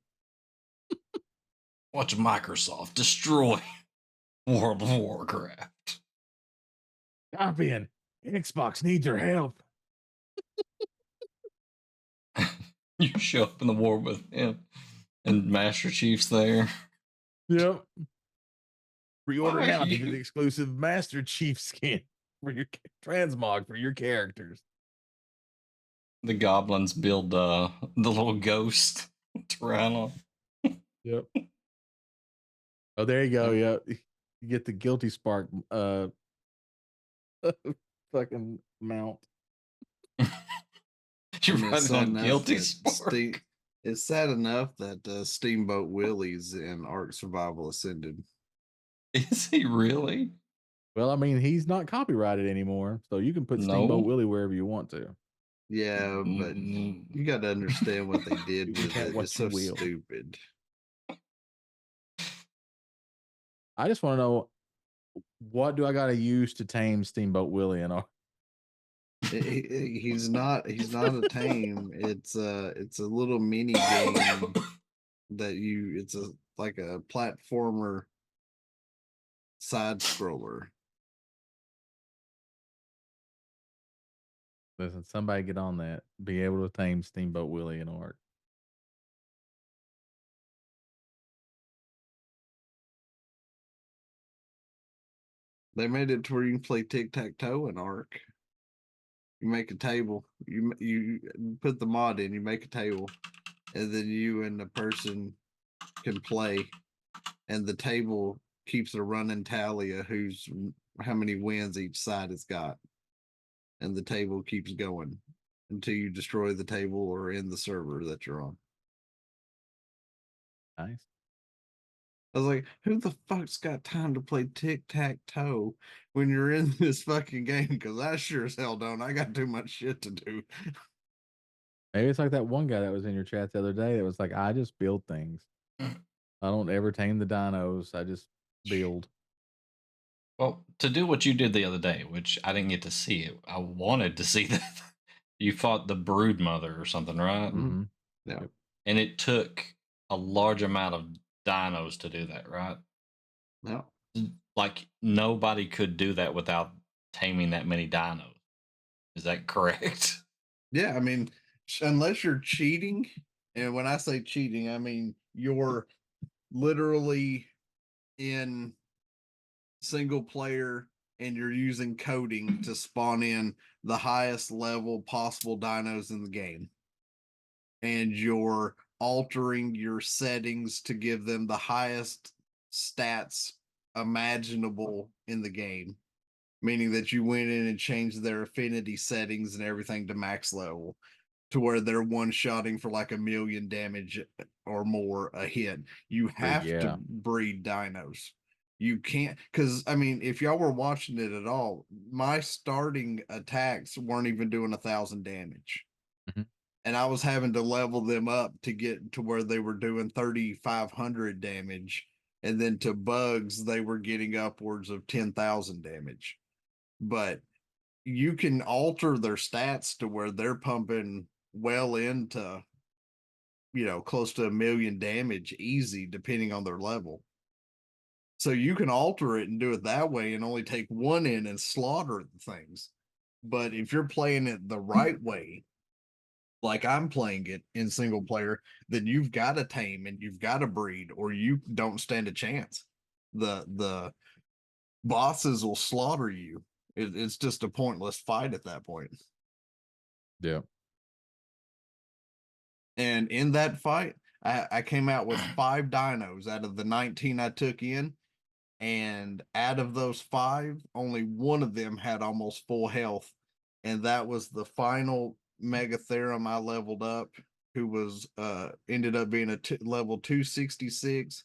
Watch Microsoft destroy World of Warcraft. Champion, Xbox needs your help. You show up in the War Within, and Master Chief's there. Yep. Pre-order Why now to you- get the exclusive Master Chief skin for your transmog for your characters. The goblins build the little ghost to ride on. Yep. Oh, there you go. Yep. You get the Guilty Spark fucking mount. You're And it's riding sad on enough Guilty that Spark. it's sad enough that Steamboat Willie's in Ark Survival Ascended. Is he really? Well, I mean, he's not copyrighted anymore, so you can put Steamboat No. Willie wherever you want to. Yeah, but Mm, you got to understand what they did You with can't it. what It's so you will. stupid. I just want to know, what do I got to use to tame Steamboat Willie and all? He's not a tame. It's a little mini game that it's like a platformer side scroller. Listen, somebody get on that. Be able to tame Steamboat Willie and Ark. They made it to where you can play tic-tac-toe in Ark. You make a table. You put the mod in. You make a table, and then you and the person can play, and the table keeps a running tally of how many wins each side has got, and the table keeps going until you destroy the table or end the server that you're on. Nice. I was like, who the fuck's got time to play tic-tac-toe when you're in this fucking game? Because I sure as hell don't. I got too much shit to do. Maybe it's like that one guy that was in your chat the other day that was like, I just build things. I don't ever tame the dinos. I just build. Well, to do what you did the other day, which I didn't get to see it, I wanted to see that. You fought the brood mother or something, right? Mm-hmm. Yeah. And it took a large amount of dinos to do that, right? No. Like nobody could do that without taming that many dinos. Is that correct? Yeah, I mean, unless you're cheating, and when I say cheating, I mean you're literally in single player and you're using coding to spawn in the highest level possible dinos in the game. And you're altering your settings to give them the highest stats imaginable in the game, meaning that you went in and changed their affinity settings and everything to max level to where they're one-shotting for like 1,000,000 damage or more a hit. You have to breed dinos. You can't, because I mean, if y'all were watching it at all, my starting attacks weren't even doing 1,000 damage. Mm-hmm. And I was having to level them up to get to where they were doing 3,500 damage. And then to bugs, they were getting upwards of 10,000 damage. But you can alter their stats to where they're pumping well into, close to 1,000,000 damage easy, depending on their level. So you can alter it and do it that way and only take one in and slaughter the things. But if you're playing it the right way, like I'm playing it in single player, then you've got to tame and you've got to breed, or you don't stand a chance. The bosses will slaughter you. It's just a pointless fight at that point. Yeah. And in that fight, I came out with 5 dinos out of the 19 I took in. And out of those 5, only one of them had almost full health. And that was the final Megatherium I leveled up, who was ended up being a level 266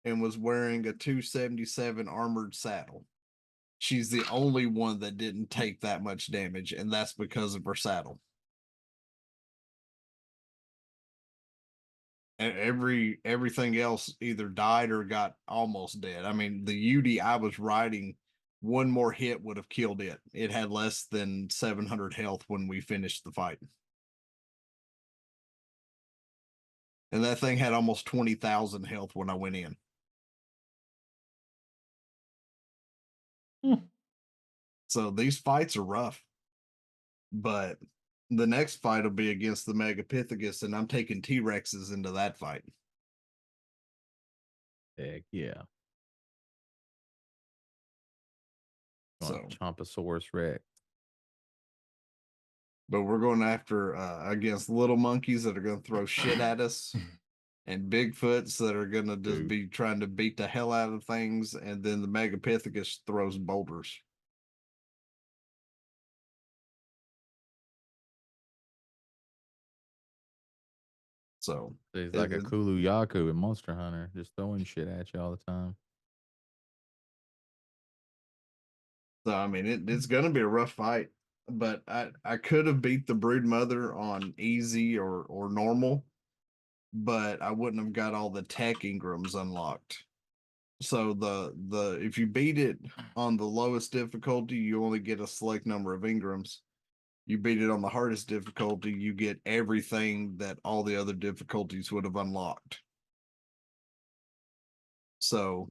and was wearing a 277 armored saddle. She's the only one that didn't take that much damage, and that's because of her saddle. Everything else either died or got almost dead. I mean, the UD I was riding, one more hit would have killed it. It had less than 700 health when we finished the fight. And that thing had almost 20,000 health when I went in. So these fights are rough. But the next fight will be against the Megapithecus, and I'm taking T-Rexes into that fight. Heck yeah. So, Chomposaurus Rex. but we're going after against little monkeys that are going to throw shit at us, and Bigfoots that are going to just be trying to beat the hell out of things, and then the Megapithecus throws boulders. So He's like a Kulu Yaku in Monster Hunter, just throwing shit at you all the time. So I mean, it's going to be a rough fight, but I could have beat the Brood Mother on easy or normal, but I wouldn't have got all the tech Ingrams unlocked. So the if you beat it on the lowest difficulty, you only get a select number of Ingrams. You beat it on the hardest difficulty, you get everything that all the other difficulties would have unlocked. So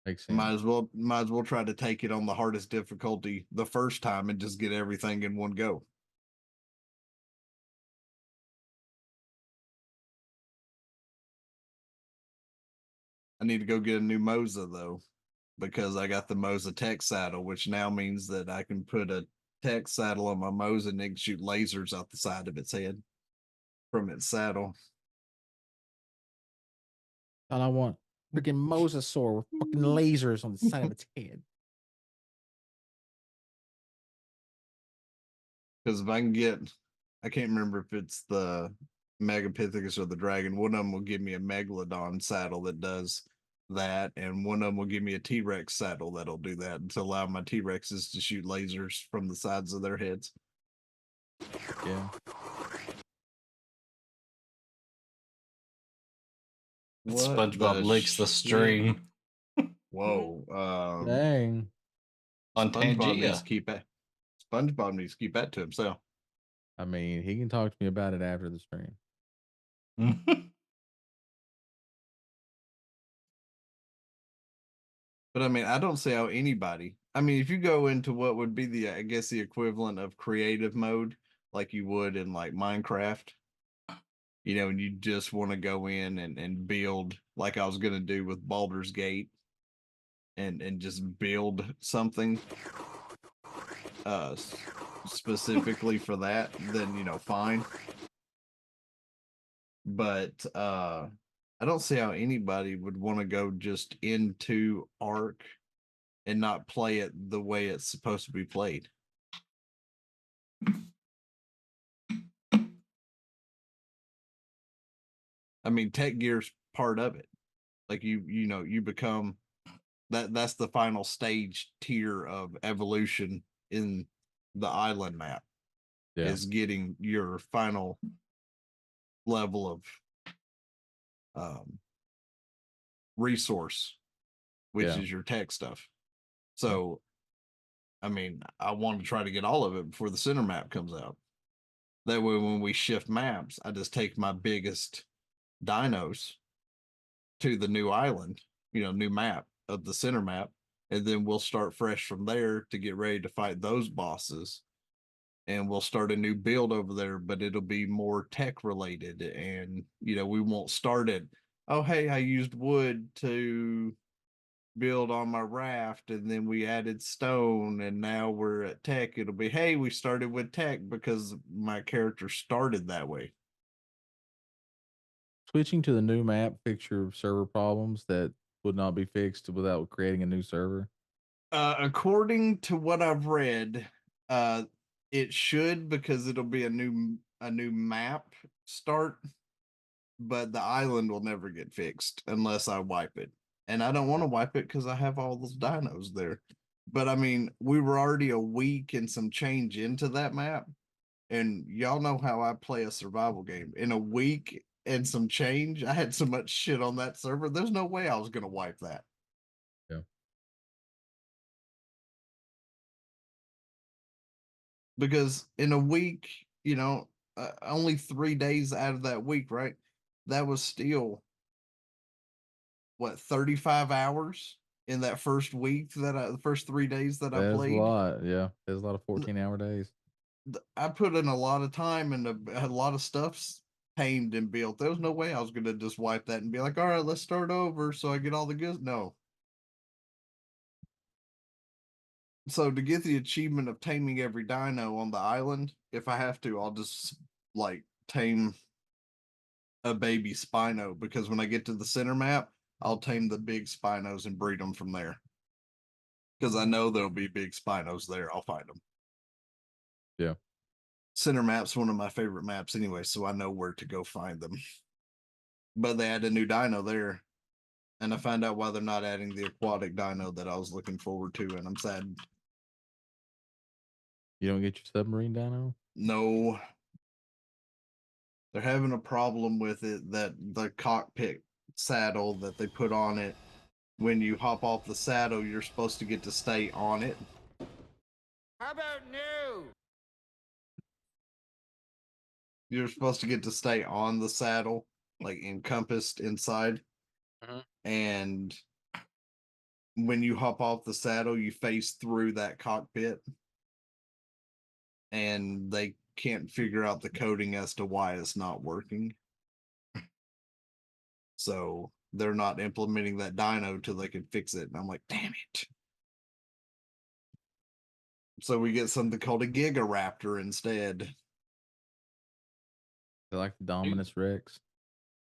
makes sense. might as well try to take it on the hardest difficulty the first time and just get everything in one go. I need to go get a new Moza though, because I got the Moza Tech saddle, which now means that I can put a Tech saddle on my Moza and it can shoot lasers out the side of its head from its saddle. All I want, freaking Mosasaur with fucking lasers on the side of its head. Because if I can get, I can't remember if it's the Megapithecus or the dragon. One of them will give me a Megalodon saddle that does that, and one of them will give me a T-Rex saddle that'll do that to allow my T-Rexes to shoot lasers from the sides of their heads. Yeah. SpongeBob licks the stream. Whoa. Dang. On SpongeBob needs Tangea. to keep that. SpongeBob needs to keep that to himself. I mean, he can talk to me about it after the stream. But I mean, I don't see how anybody. I mean, if you go into what would be the, I guess, the equivalent of creative mode, like you would in like Minecraft, you know, and you just want to go in and build like I was going to do with Baldur's Gate and just build something specifically for that, then, you know, fine. But I don't see how anybody would want to go just into Ark and not play it the way it's supposed to be played. I mean, Tech Gear's part of it. Like you know, you become that's the final stage tier of evolution in the island map. Yeah. Is getting your final level of resource, which is your tech stuff. So I mean, I want to try to get all of it before the center map comes out. That way, when we shift maps, I just take my biggest dinos to the new island, you know, new map of the center map, and then we'll start fresh from there to get ready to fight those bosses. and we'll start a new build over there, but it'll be more tech related. And, we won't start it. Oh, hey, I used wood to build on my raft, and then we added stone, and now we're at tech. It'll be, hey, we started with tech because my character started that way. Switching to the new map fix your server problems that would not be fixed without creating a new server. According to what I've read, it should, because it'll be a new map start, but the island will never get fixed unless I wipe it. And I don't want to wipe it because I have all those dinos there. But I mean, we were already a week and some change into that map. And y'all know how I play a survival game. In a week and some change, I had so much shit on that server. There's no way I was going to wipe that. Yeah. Because in a week, only 3 days out of that week, right? That was still what, 35 hours in that first week the first 3 days that I That's a played. lot. Yeah. There's a lot of 14-hour days. I put in a lot of time and a lot of stuff's tamed and built. There was no way I was going to just wipe that and be like, all right, let's start over so I get all the goods. No. So to get the achievement of taming every dino on the island, if I have to, I'll just like tame a baby Spino, because when I get to the center map, I'll tame the big Spinos and breed them from there. Because I know there'll be big Spinos there. I'll find them. Yeah. Center map's one of my favorite maps anyway, so I know where to go find them. But they had a new dino there, and I found out why they're not adding the aquatic dino that I was looking forward to, and I'm sad. You don't get your submarine dino? No. They're having a problem with it, that the cockpit saddle that they put on it, when you hop off the saddle, you're supposed to get to stay on it. How about no? You're supposed to get to stay on the saddle, like encompassed inside. And when you hop off the saddle, you face through that cockpit. And they can't figure out the coding as to why it's not working. So they're not implementing that dino till they can fix it. And I'm like, damn it. So we get something called a Gigaraptor instead. They like the Dominus Rex.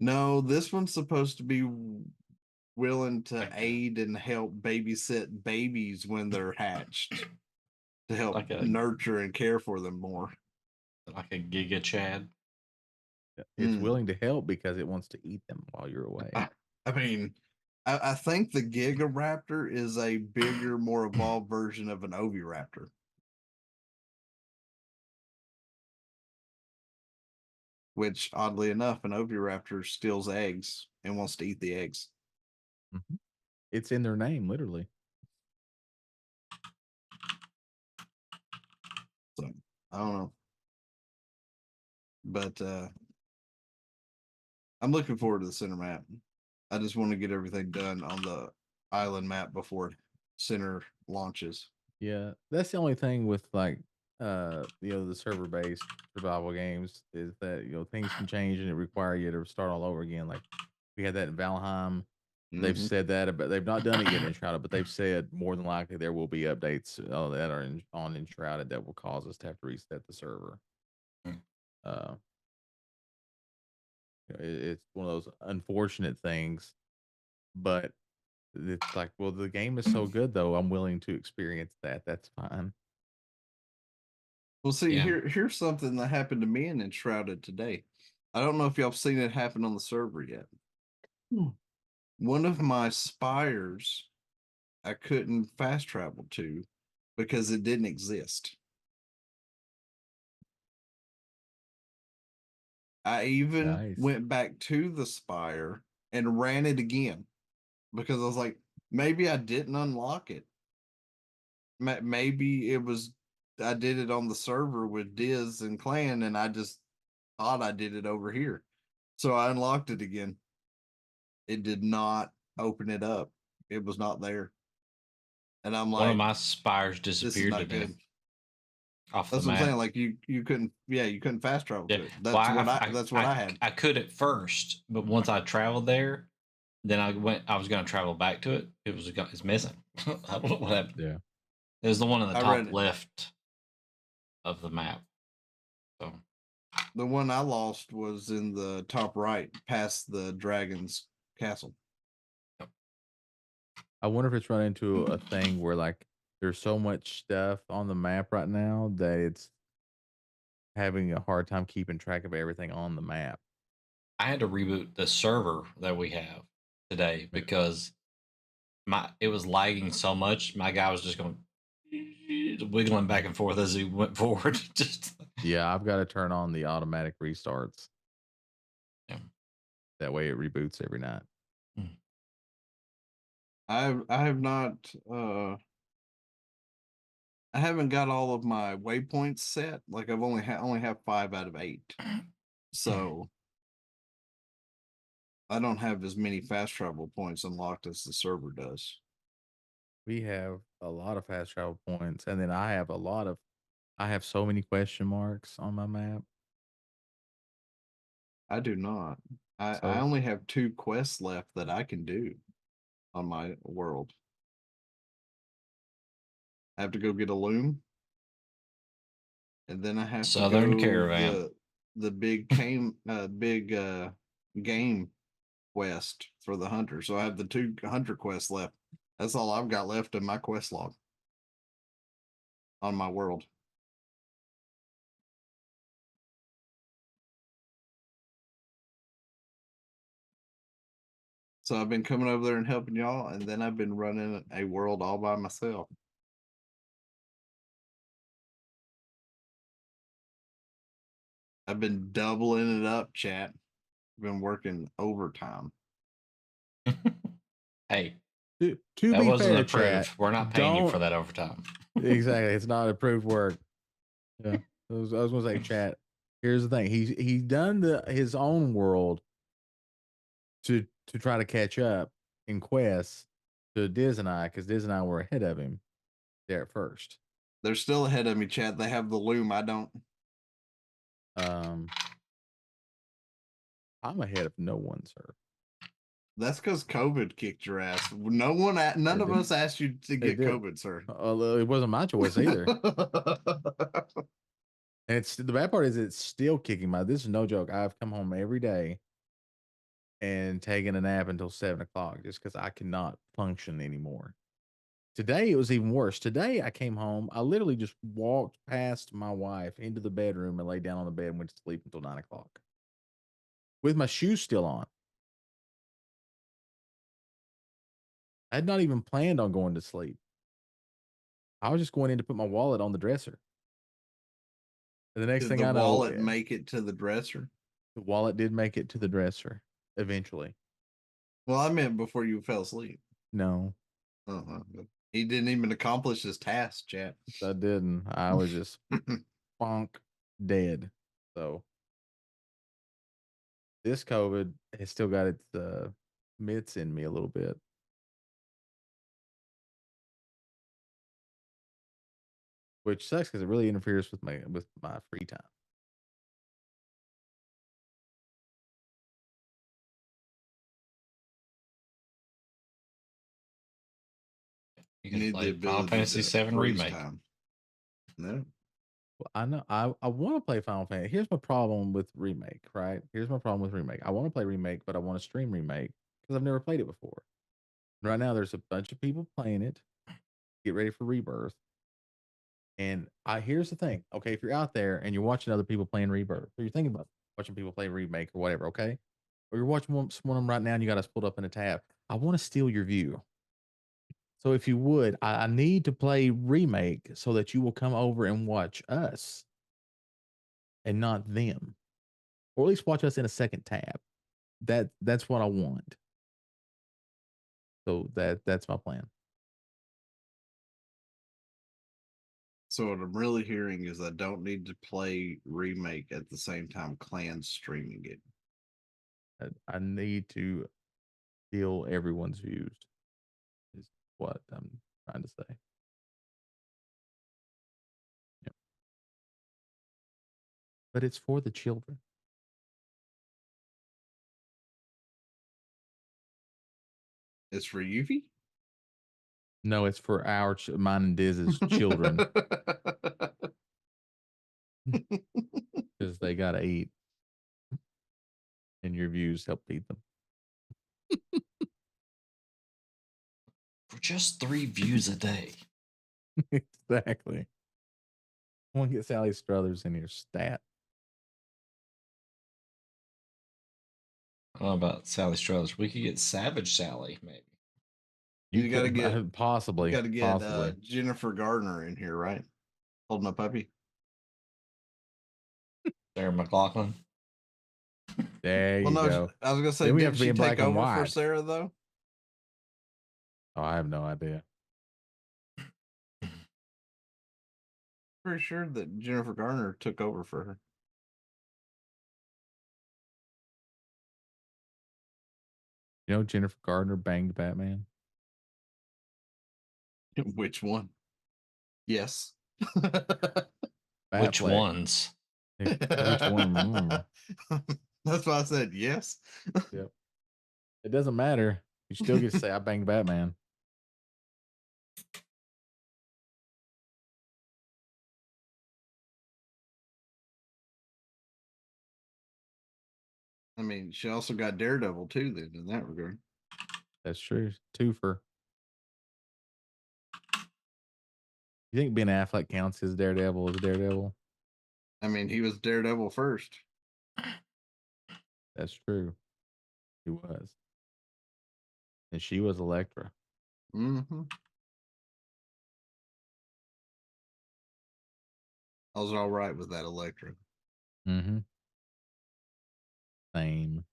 No, this one's supposed to be willing to aid and help babysit babies when they're hatched, to help Like a- nurture and care for them more. Like a Giga Chad. It's Mm. willing to help because it wants to eat them while you're away. I mean, I think the Gigaraptor is a bigger, more evolved version of an Oviraptor. Which, oddly enough, an Oviraptor steals eggs and wants to eat the eggs. Mhm. It's in their name, literally. So, I don't know. But I'm looking forward to the center map. I just want to get everything done on the island map before center launches. Yeah, that's the only thing with like the server based survival games is that things can change and it require you to start all over again. Like we had that in Valheim. They've Mhm. said that, but they've not done it yet in Enshrouded. But they've said more than likely there will be updates that are on Enshrouded that will cause us to have to reset the server. Hmm. It's one of those unfortunate things, but it's like, well, the game is so good though. I'm willing to experience that. That's fine. Well, see, Yeah. here's something that happened to me in Enshrouded today. I don't know if y'all have seen it happen on the server yet. One of my spires I couldn't fast travel to because it didn't exist. I even Nice. went back to the spire and ran it again because I was like, maybe I didn't unlock it. Maybe it was, I did it on the server with Diz and Clan, and I just thought I did it over here. So I unlocked it again. It did not open it up. It was not there. And I'm One of like, my spires this is disappeared not today. good. off That's the what I'm map. saying. Like you couldn't, you couldn't fast travel Yeah. to it. Well, That's what I had. I could at first, but once I traveled there, then I was going to travel back to it. It's missing. I don't know what happened. Yeah. It was the one in the I top read it. left of the map. So The one I lost was in the top right, past the dragon's castle. I wonder if it's run into a thing where like there's so much stuff on the map right now that it's having a hard time keeping track of everything on the map. I had to reboot the server that we have today because it was lagging so much. My guy was just going wiggling back and forth as he went forward. Just Yeah, I've got to turn on the automatic restarts. Yeah. That way it reboots every night. I have not I haven't got all of my waypoints set. Like I've only have 5 out of 8. So I don't have as many fast travel points unlocked as the server does. We have a lot of fast travel points, and then I have so many question marks on my map. I do not. I So only have 2 quests left that I can do on my world. I have to go get a loom. And then I have Southern to go Caravan. the big game quest for the hunter. So I have the 2 hunter quests left. That's all I've got left in my quest log on my world. So I've been coming over there and helping y'all, and then I've been running a world all by myself. I've been doubling it up, chat. Been working overtime. Hey, to that be wasn't fair, approved. chat, We're not paying you for don't that overtime. exactly. It's not approved work. Yeah, I was gonna say, chat. Here's the thing. He's done his own world to try to catch up in quests to Diz and I, because Diz and I were ahead of him there at first. They're still ahead of me, chat. They have the loom. I don't. I'm ahead of no one, sir. That's because COVID kicked your ass. None of us asked you to get did. COVID, sir. It wasn't my choice either. And it's the bad part is it's still kicking my. This is no joke. I've come home every day and taken a nap until 7 o'clock just because I cannot function anymore. Today it was even worse. Today I came home. I literally just walked past my wife into the bedroom and laid down on the bed and went to sleep until 9 o'clock with my shoes still on. I had not even planned on going to sleep. I was just going in to put my wallet on the dresser. And the next Did thing the I know, wallet make it to the dresser? the wallet did make it to the dresser eventually. Well, I meant before you fell asleep. No, He didn't even accomplish his task, chat. I didn't. I was just bonk dead. So this COVID has still got its mitts in me a little bit. Which sucks because it really interferes with my free time. You can play Final Fantasy VII Remake. No. Well, I know I want to play Final Fantasy. Here's my problem with Remake, right? Here's my problem with Remake. I want to play Remake, but I want to stream Remake because I've never played it before. Right now, there's a bunch of people playing it. Get ready for Rebirth. And here's the thing. Okay, if you're out there and you're watching other people playing Rebirth, or you're thinking about watching people play Remake or whatever, okay? Or you're watching one of them right now and you got us pulled up in a tab. I want to steal your view. So if you would, I need to play Remake so that you will come over and watch us and not them. Or at least watch us in a second tab. That's what I want. So that's my plan. So what I'm really hearing is I don't need to play Remake at the same time Clan's streaming it. I need to steal everyone's views. Is what I'm trying to say. Yep. but it's for the children. It's for Yuffie? No, it's for our mine and Diz's children because they gotta eat, and your views help feed them. For just 3 views a day. Exactly. I want to get Sally Struthers in your stat. I don't know about Sally Struthers. We could get Savage Sally, maybe. You gotta could- get- possibly. You got to get possibly. Jennifer Gardner in here, right? Holding a puppy. Sarah McLaughlin. There Well, you no, go. I was gonna say, Then we have did to be she in take black and over for white. Sarah though? Oh, I have no idea. Pretty sure that Jennifer Garner took over for her. You know, Jennifer Gardner banged Batman. Which one? Yes. Which Batfleck. ones? Which one? That's why I said yes. Yep. It doesn't matter. You still get to say I banged Batman. I mean, she also got Daredevil too, then, in that regard. That's true. Twofer. You think Ben Affleck counts his Daredevil as Daredevil? I mean, he was Daredevil first. That's true. He was. And she was Elektra. Mm-hmm. I was all right with that Elektra. Mm-hmm. Same.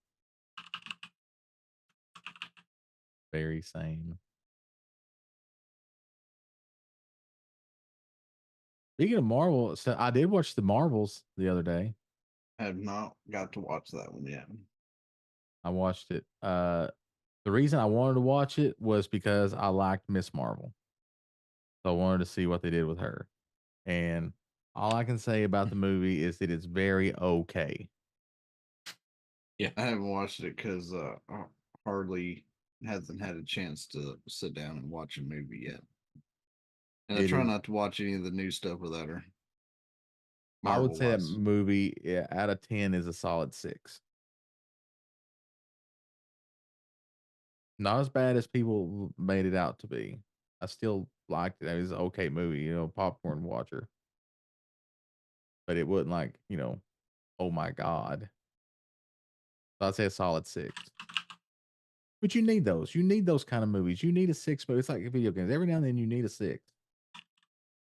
Very same. Speaking of Marvel, so I did watch the Marvels the other day. I have not got to watch that one yet. I watched it. The reason I wanted to watch it was because I liked Miss Marvel. So I wanted to see what they did with her. And all I can say about the movie is that it's very okay. I haven't watched it because Hardly hasn't had a chance to sit down and watch a movie yet. And I It try is- not to watch any of the new stuff without her. I would say that Marvel-wise. movie out of 10 is a solid 6. Not as bad as people made it out to be. I still liked it. It was an okay movie, popcorn watcher. But it wasn't like, oh my God. So I'd say a solid 6. But you need those. You need those kind of movies. You need a 6 movie. It's like video games. Every now and then you need a 6.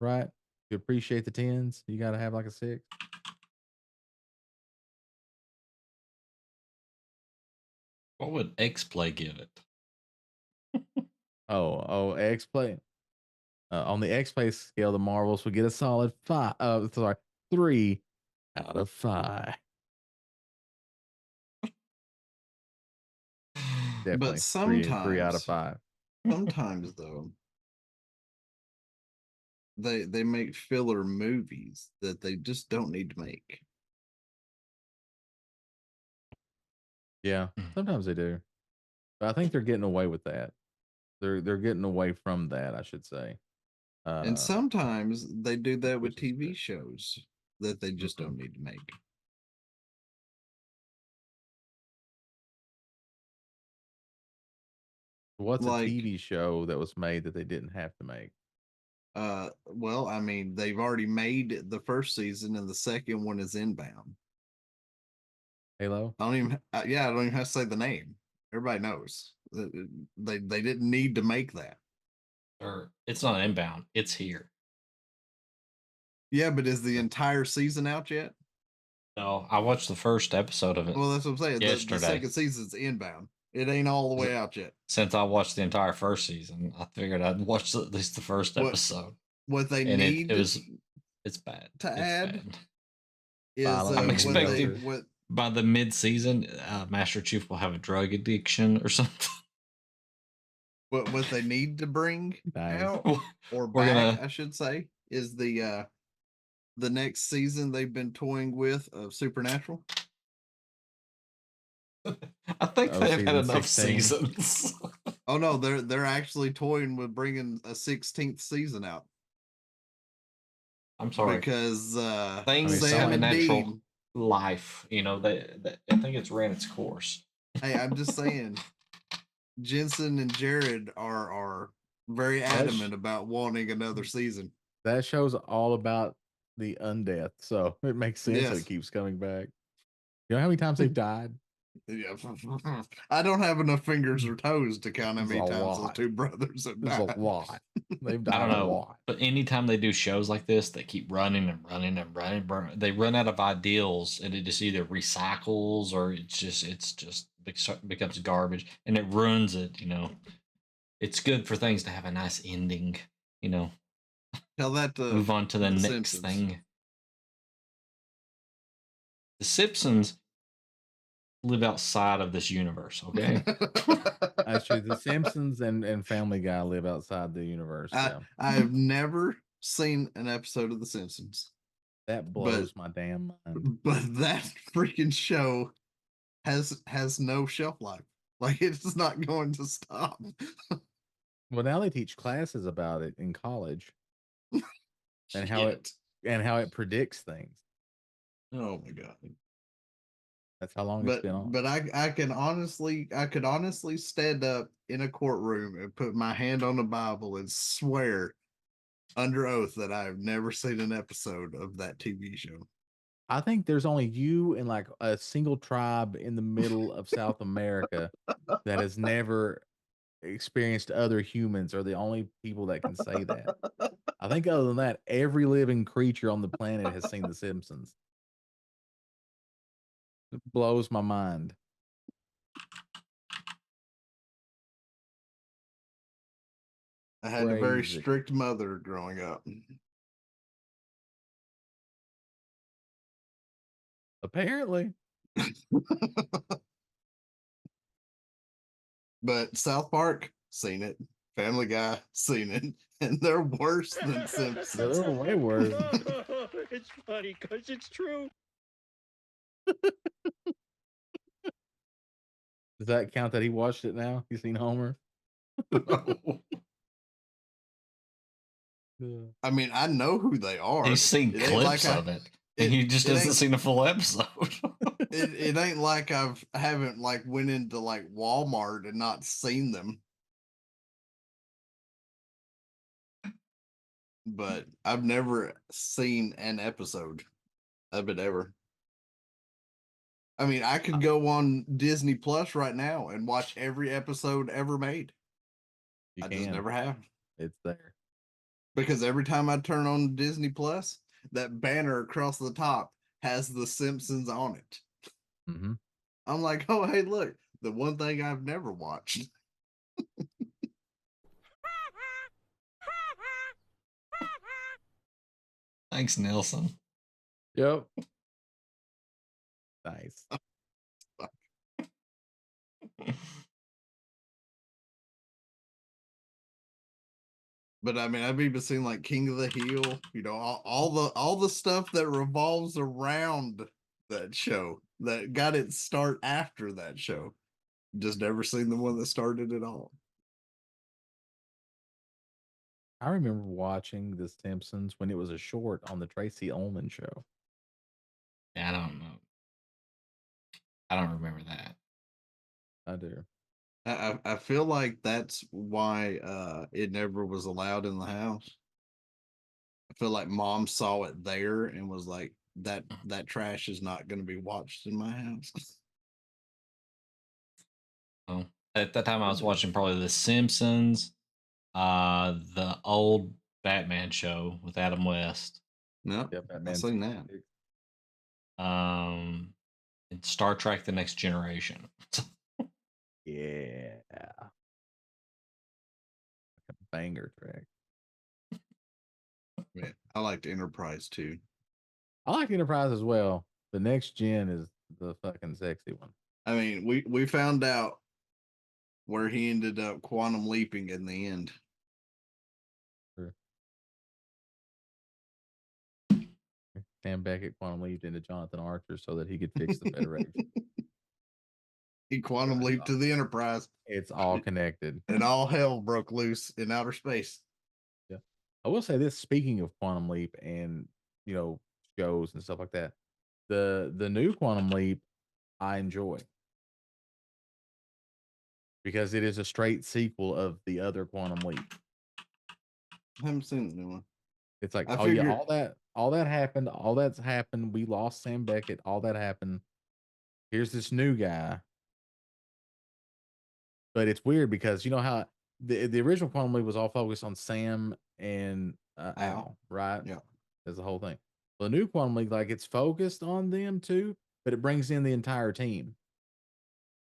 Right? To appreciate the 10s, you got to have like a 6. What would X Play give it? X Play. On the X Play scale, the Marvels would get a solid 3 out of 5. Definitely. But 3 out of sometimes- 5. Sometimes though, they make filler movies that they just don't need to make. Yeah, sometimes they do. But I think they're getting away with that. They're getting away from that, I should say. And sometimes they do that with which is TV good. shows that they just Mhm. don't need to make. What's like- a TV show that was made that they didn't have to make? Well, I mean, they've already made the first season, and the second one is inbound. Halo? I don't even have to say the name. Everybody knows. They didn't need to make that. Or it's not inbound. It's here. Yeah, but is the entire season out yet? No, I watched the first episode of it. Well, that's what I'm saying. The Yesterday. second season's inbound. It ain't all the way out yet. Since I watched the entire first season, I figured I'd watch at least the first What- episode. What they And need it's bad. to It's add? bad. is I'm what expecting- they- what By the mid-season, Master Chief will have a drug addiction or something. what they need to bring Nice. out or We're back, gonna- I should say, is the the next season they've been toying with of Supernatural? I think Oh, they've had season enough 16. seasons. Oh no, they're actually toying with bringing a 16th season out I'm sorry. because Things mean, have a Sam and natural Dean. life. You know, I think it's ran its course. Hey, I'm just saying, Jensen and Jared are very That's- adamant about wanting another season. That show's all about the undeath, so it makes sense that Yes. it keeps coming back. You know how many times they've died? Yeah, I don't have enough fingers or toes to count how It's many a times those lot. two brothers have There's died. a lot. They've I died don't a know, lot. but anytime they do shows like this, they keep running and running and running. They run out of ideals, and it just either recycles or becomes garbage, and it ruins it. You know, it's good for things to have a nice ending. You know, Tell that to move on to the next Simpsons. thing. The Simpsons live outside of this universe. Okay, That's true. The Simpsons and Family Guy live outside the universe. I Yeah. I have never seen an episode of The Simpsons, That blows my damn mind. but that freaking show has no shelf life. Like it's not going to stop. Well, now they teach classes about it in college and how it predicts things. Oh my god. That's how long it's been on. But I could honestly stand up in a courtroom and put my hand on the Bible and swear under oath that I have never seen an episode of that TV show. I think there's only you and like a single tribe in the middle of South America that has never experienced other humans are the only people that can say that. I think other than that, every living creature on the planet has seen The Simpsons. It blows my mind. I had a very Crazy. strict mother growing up. Apparently. But South Park, seen it. Family Guy, seen it. And they're worse than Simpsons. They're way worse. It's funny because it's true. Does that count that he watched it now? You seen Homer? I mean, I know who they are. he's seen It ain't clips like of it, and he just it hasn't ain't- seen a full episode. it ain't like I haven't like went into like Walmart and not seen them. But I've never seen an episode of it ever. I mean, I could go on Disney Plus right now and watch every episode ever made. You I can. just never have. It's there. Because every time I turn on Disney Plus, that banner across the top has The Simpsons on it. Mm-hmm. I'm like, oh, hey, look, the one thing I've never watched. Thanks, Nelson. Yep. Nice. But I mean, I've even seen like King of the Hill, you know, all the stuff that revolves around that show that got its start after that show. Just never seen the one that started it all. I remember watching The Simpsons when it was a short on the Tracy Ullman show. Yeah, I don't know. I don't remember that. I do. I feel like that's why it never was allowed in the house. I feel like mom saw it there and was like, that trash is not going to be watched in my house. Well, at that time, I was watching probably The Simpsons, the old Batman show with Adam West, No, Yep, I've Batman seen that. 66. and Star Trek: The Next Generation. Yeah. Like a banger track. Yeah, I liked Enterprise too. I like Enterprise as well. The next gen is the fucking sexy one. I mean, we found out where he ended up quantum leaping in the end. Sam Beckett quantum leaped into Jonathan Archer so that he could fix the Federation. He quantum Right. leaped to the Enterprise, It's all connected. and all hell broke loose in outer space. Yeah. I will say this, speaking of Quantum Leap and, shows and stuff like that, the new Quantum Leap I enjoy because it is a straight sequel of the other Quantum Leap. I haven't seen the new one. It's like, I oh yeah, figure- all that happened, all that's happened. We lost Sam Beckett, all that happened. Here's this new guy. But it's weird because you know how the original Quantum Leap was all focused on Sam and Al, right? Yeah. That's the whole thing. The new Quantum League, like it's focused on them too, but it brings in the entire team.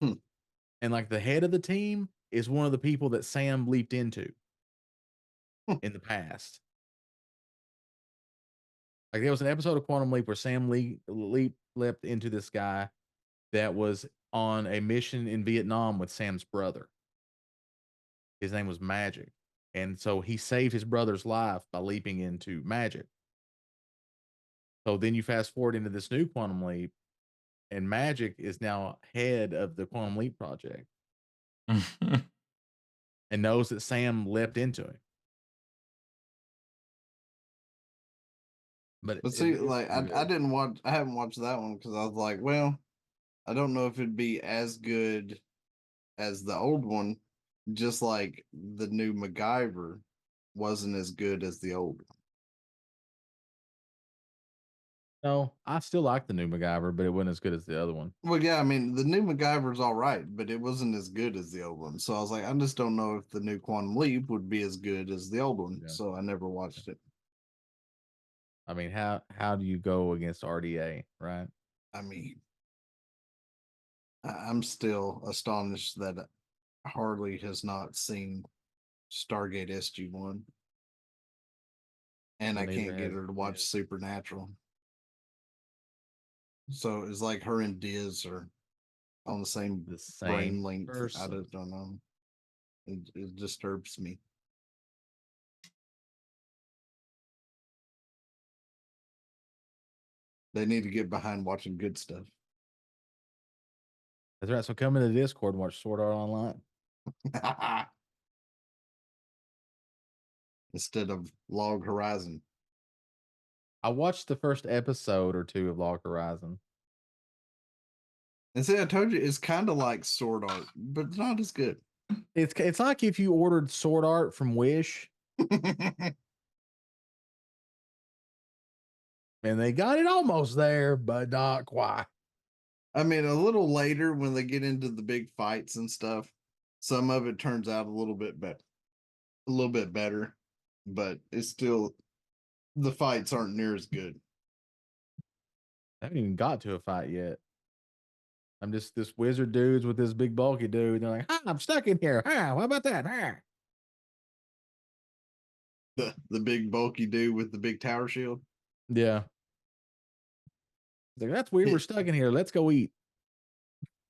And like the head of the team is one of the people that Sam leaped into in the past. Like there was an episode of Quantum Leap where Sam leapt into this guy that was on a mission in Vietnam with Sam's brother. His name was Magic. And so he saved his brother's life by leaping into Magic. So then you fast forward into this new Quantum Leap, and Magic is now head of the Quantum Leap project and knows that Sam leapt into him. But see, like I haven't watched that one because I was like, well, I don't know if it'd be as good as the old one, just like the new MacGyver wasn't as good as the old one. No, I still like the new MacGyver, but it wasn't as good as the other one. Well, yeah, I mean, the new MacGyver's all right, but it wasn't as good as the old one. So I was like, I just don't know if the new Quantum Leap would be as good as the old one. Yeah. So I never watched it. I mean, how do you go against RDA, right? I mean, I'm still astonished that Harley has not seen Stargate SG-1. And I can't get her to watch Supernatural. So it's like her and Diz are on the same brain length. Person. I just don't know. It disturbs me. They need to get behind watching good stuff. That's right. So come into Discord and watch Sword Art Online. Instead of Log Horizon. I watched the first episode or two of Log Horizon. And see, I told you it's kind of like Sword Art, but not as good. It's like if you ordered Sword Art from Wish and they got it almost there, but not quite. I mean, a little later when they get into the big fights and stuff, some of it turns out a little bit better, but it's still, the fights aren't near as good. I haven't even got to a fight yet. I'm just this wizard dudes with this big bulky dude. They're like, I'm stuck in here. How about that? The big bulky dude with the big tower shield. Yeah. Like, that's weird. We're stuck in here. Let's go eat.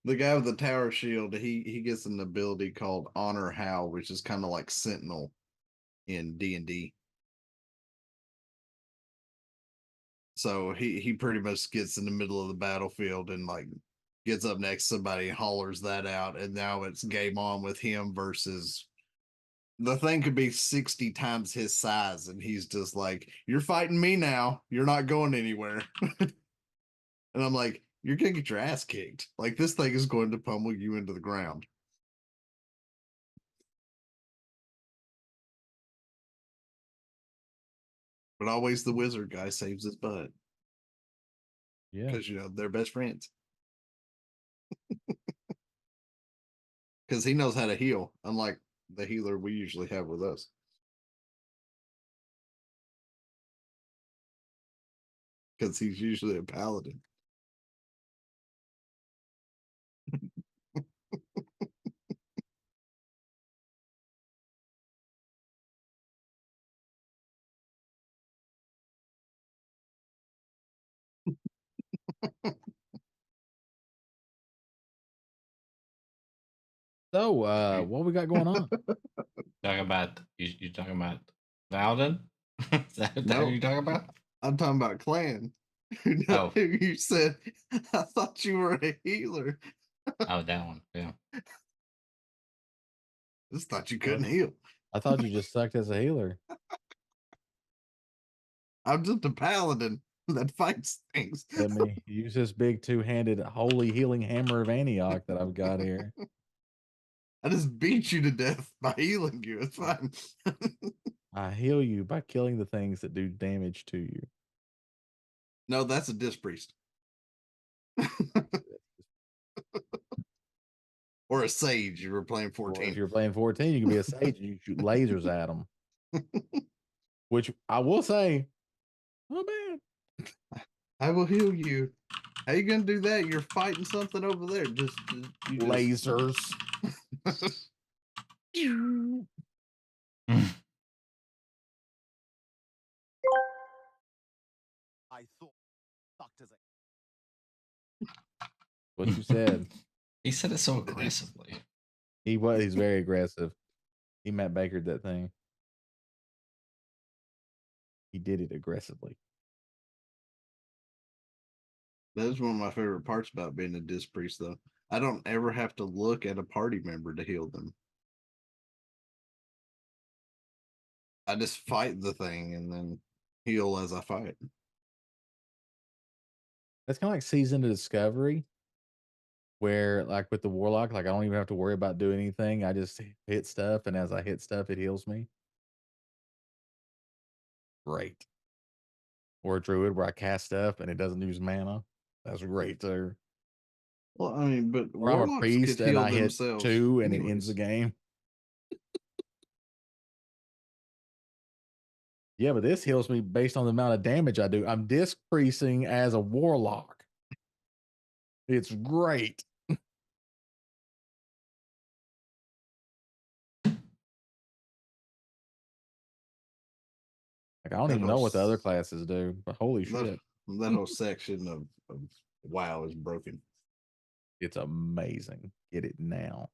The guy with the tower shield, he gets an ability called Honor How, which is kind of like Sentinel in D&D. So he pretty much gets in the middle of the battlefield and like gets up next to somebody and hollers that out, and now it's game on with him versus the thing could be 60 times his size, and he's just like, you're fighting me now, you're not going anywhere. And I'm like, you're gonna get your ass kicked. Like, this thing is going to pummel you into the ground. But always the wizard guy saves his butt. Yeah. Because, they're best friends. Because he knows how to heal, unlike the healer we usually have with us. Because he's usually a paladin. So, what we got going on? Talking about you talking about Valden? Is that what No. you're talking about? I'm talking about Clan. Oh. You said, I thought you were a healer. Oh, that one. Yeah. Just thought you couldn't heal. I thought you just sucked as a healer. I'm just a paladin that fights things. Let me use this big two-handed holy healing hammer of Antioch that I've got here. I just beat you to death by healing you. It's fine. I heal you by killing the things that do damage to you. No, that's a disc priest. Or a sage. You were playing Or 14. if you're playing 14, you can be a sage and you shoot lasers at them. Which I will say, not bad. I will heal you. How you gonna do that? You're fighting something over there. You Lasers. I thought fucked as What you said. He said it so aggressively. He's very aggressive. He Matt Bakered that thing. He did it aggressively. That is one of my favorite parts about being a disc priest, though. I don't ever have to look at a party member to heal them. I just fight the thing and then heal as I fight. That's kind of like Season of Discovery, where like with the Warlock, like I don't even have to worry about doing anything. I just hit stuff, and as I hit stuff, it heals me. Great. Or a Druid where I cast stuff and it doesn't use mana. That's great too. Well, I mean, but Or I'm a warlocks priest could and heal I hit themselves 2 and it ends anyways. the game. Yeah, but this heals me based on the amount of damage I do. I'm disc priesting as a warlock. It's great. Like I don't That even know what the whole other s- classes do, but holy shit, That whole section of WoW is broken. it's amazing. Get it now.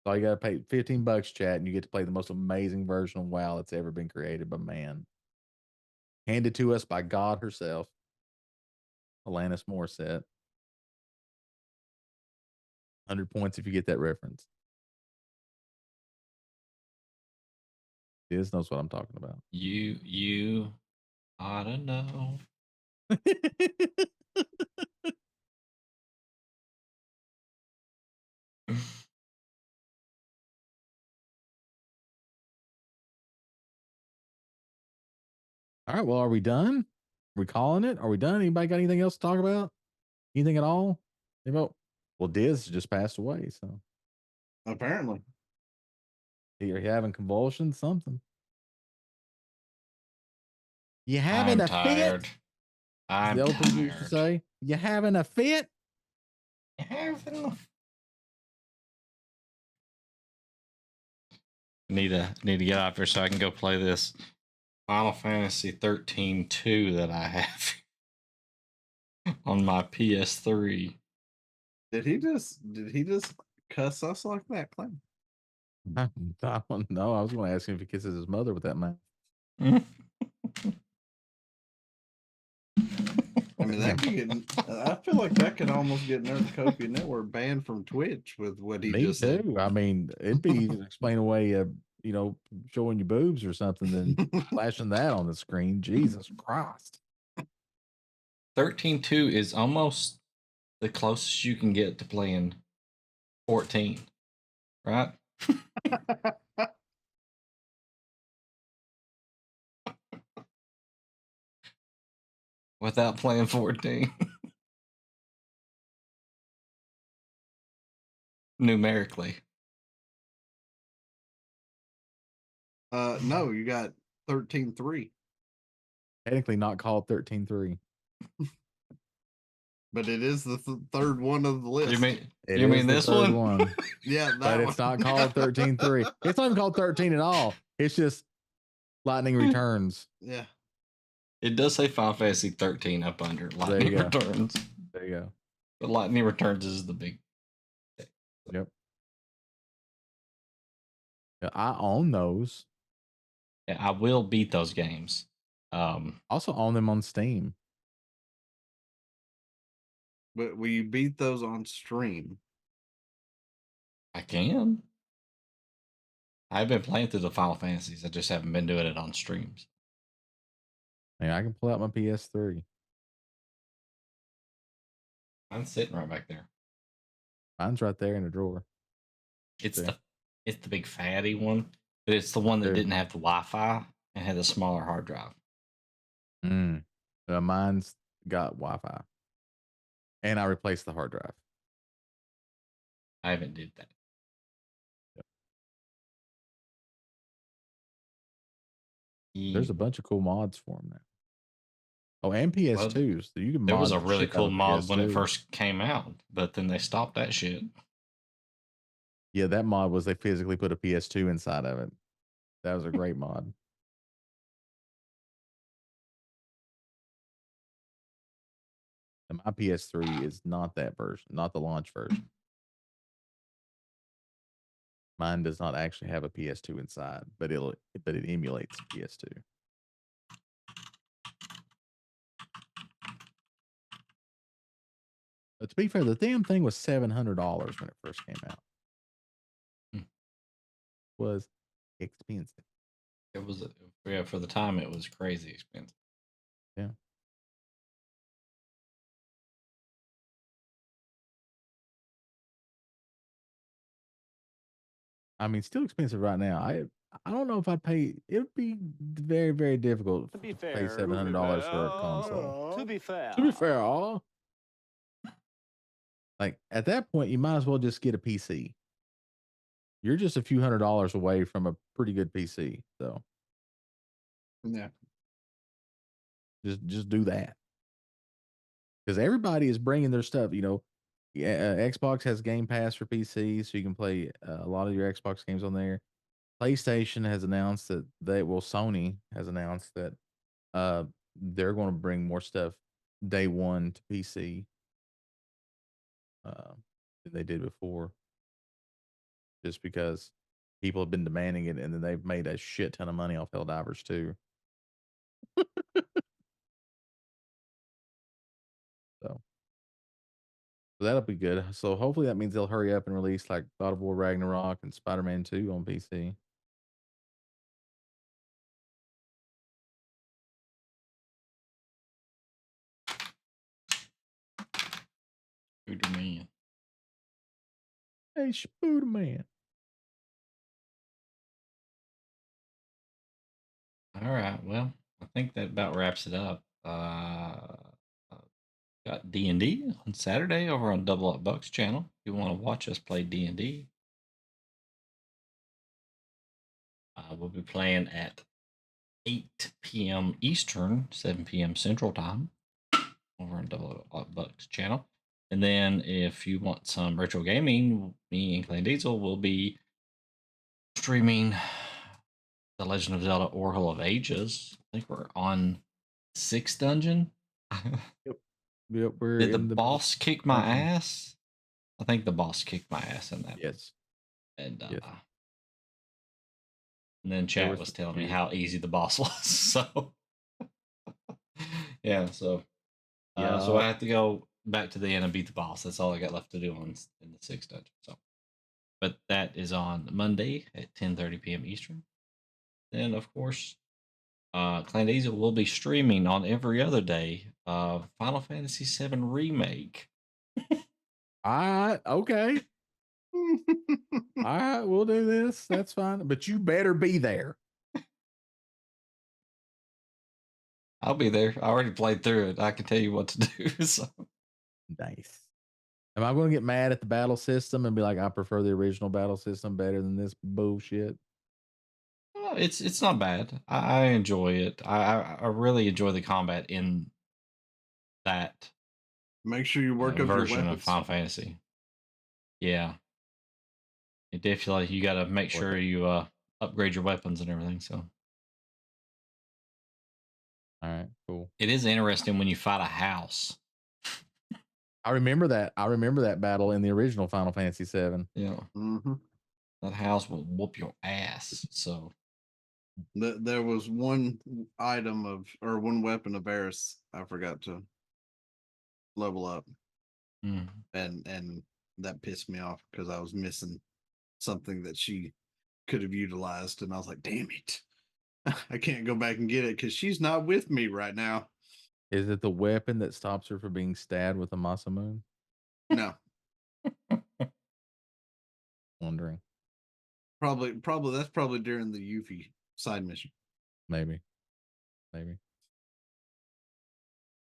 So you gotta pay $15, chat, and you get to play the most amazing version of WoW that's ever been created by man. Handed to us by God herself, Alanis Morissette. 100 points if you get that reference. Diz knows what I'm talking about. You ought to know. All right, well, are we done? Are we calling it? Are we done? Anybody got anything else to talk about? Anything at all? Well, Diz just passed away, so Apparently. you're having convulsions, something. You having I'm a tired. fit? I'm The old people used to tired. say, you having a fit? Need to get out there so I can go play this Final Fantasy 13-2 that I have on my PS3. Did he just cuss us like that, Clay? I don't know. I was going to ask him if he kisses his mother with that mouth. I mean, that could get. I feel like that could almost get Nerdcopia Network banned from Twitch with what he Me just too. said. I mean, it'd be easy to explain away, showing your boobs or something than flashing that on the screen. Jesus Christ. 13-2 is almost the closest you can get to playing 14, right? Without playing 14. Numerically. No, you got 13-3. Technically not called 13-3. But it is the third one of the list. You mean It you is mean the this third one? Yeah, that but it's not called 13-3. It's not even called 13 at all. It's just Lightning Returns. Yeah. It does say Final Fantasy 13 up under you Lightning go. Returns. There you go. But Lightning Returns is the big. Yep. Yeah, I own those. Yeah, I will beat those games. Also own them on Steam. But will you beat those on stream? I can. I've been playing through the Final Fantasies. I just haven't been doing it on streams. Man, I can pull out my PS3. I'm sitting right back there. Mine's right there in the drawer. It's there. it's the big fatty one, but it's the one that Dude. didn't have the Wi-Fi and had a smaller hard drive. Mine's got Wi-Fi, and I replaced the hard drive. I haven't did that. There's a bunch of cool mods for them now. Oh, and PS2s. So you can. There was a mod the really shit out cool of mod when it PS2. first came out, but then they stopped that shit. Yeah, that mod was they physically put a PS2 inside of it. That was a great mod. And my PS3 is not that version, not the launch version. Mine does not actually have a PS2 inside, but it emulates PS2. But to be fair, the damn thing was $700 when it first came out. Was expensive. It was for the time. It was crazy expensive. Yeah. I mean, still expensive right now. I don't know if I'd pay. It would be very, very difficult To be to pay fair, $700 for a console. To be fair. To be fair, like at that point, you might as well just get a PC. You're just a few $100s away from a pretty good PC, so Yeah. just do that. Because everybody is bringing their stuff. You know, Xbox has Game Pass for PC, so you can play a lot of your Xbox games on there. PlayStation has announced that Sony has announced that they're going to bring more stuff day one to PC than they did before, just because people have been demanding it, and then they've made a shit ton of money off Helldivers too. So that'll be good. So hopefully that means they'll hurry up and release like God of War Ragnarok and Spider-Man 2 on PC. Spooder Man. Hey, Spooder Man. All right. Well, I think that about wraps it up. Got D&D on Saturday over on Double Up Bucks channel. If you want to watch us play D&D, we'll be playing at 8 p.m. Eastern, 7 p.m. Central Time over on Double Up Bucks channel. And then if you want some retro gaming, me and Clan Diesel will be streaming The Legend of Zelda Oracle of Ages. I think we're on 6th dungeon. Yep, we're Did the in boss kick my dungeon. ass? I think the boss kicked my ass in that. Yes. And Yes. and then chat was was some telling me weird- how easy the boss was. So yeah, so so I have to go back to the end and beat the boss. That's all I got left to do in the 6th dungeon. So, but that is on Monday at 10:30 p.m. Eastern. Then of course, Clan Diesel will be streaming on every other day. Final Fantasy VII Remake. All right, okay. All right, we'll do this. That's fine. But you better be there. I'll be there. I already played through it. I can tell you what to do. So. Nice. Am I going to get mad at the battle system and be like, I prefer the original battle system better than this bullshit? It's not bad. I enjoy it. I really enjoy the combat in that Make sure you work up your version of weapons. Final Fantasy. Yeah, it definitely you got to make sure you upgrade your weapons and everything. So, all right, cool. It is interesting when you fight a house. I remember that. I remember that battle in the original Final Fantasy VII. Yeah, Mm-hmm. that house will whoop your ass. So, There was one item of or one weapon of Eris I forgot to level up, Mm. and that pissed me off because I was missing something that she could have utilized, and I was like, "Damn it, I can't go back and get it because she's not with me right now." Is it the weapon that stops her from being stabbed with a Masamune? No, Wondering. probably that's probably during the Yuffie side mission. Maybe.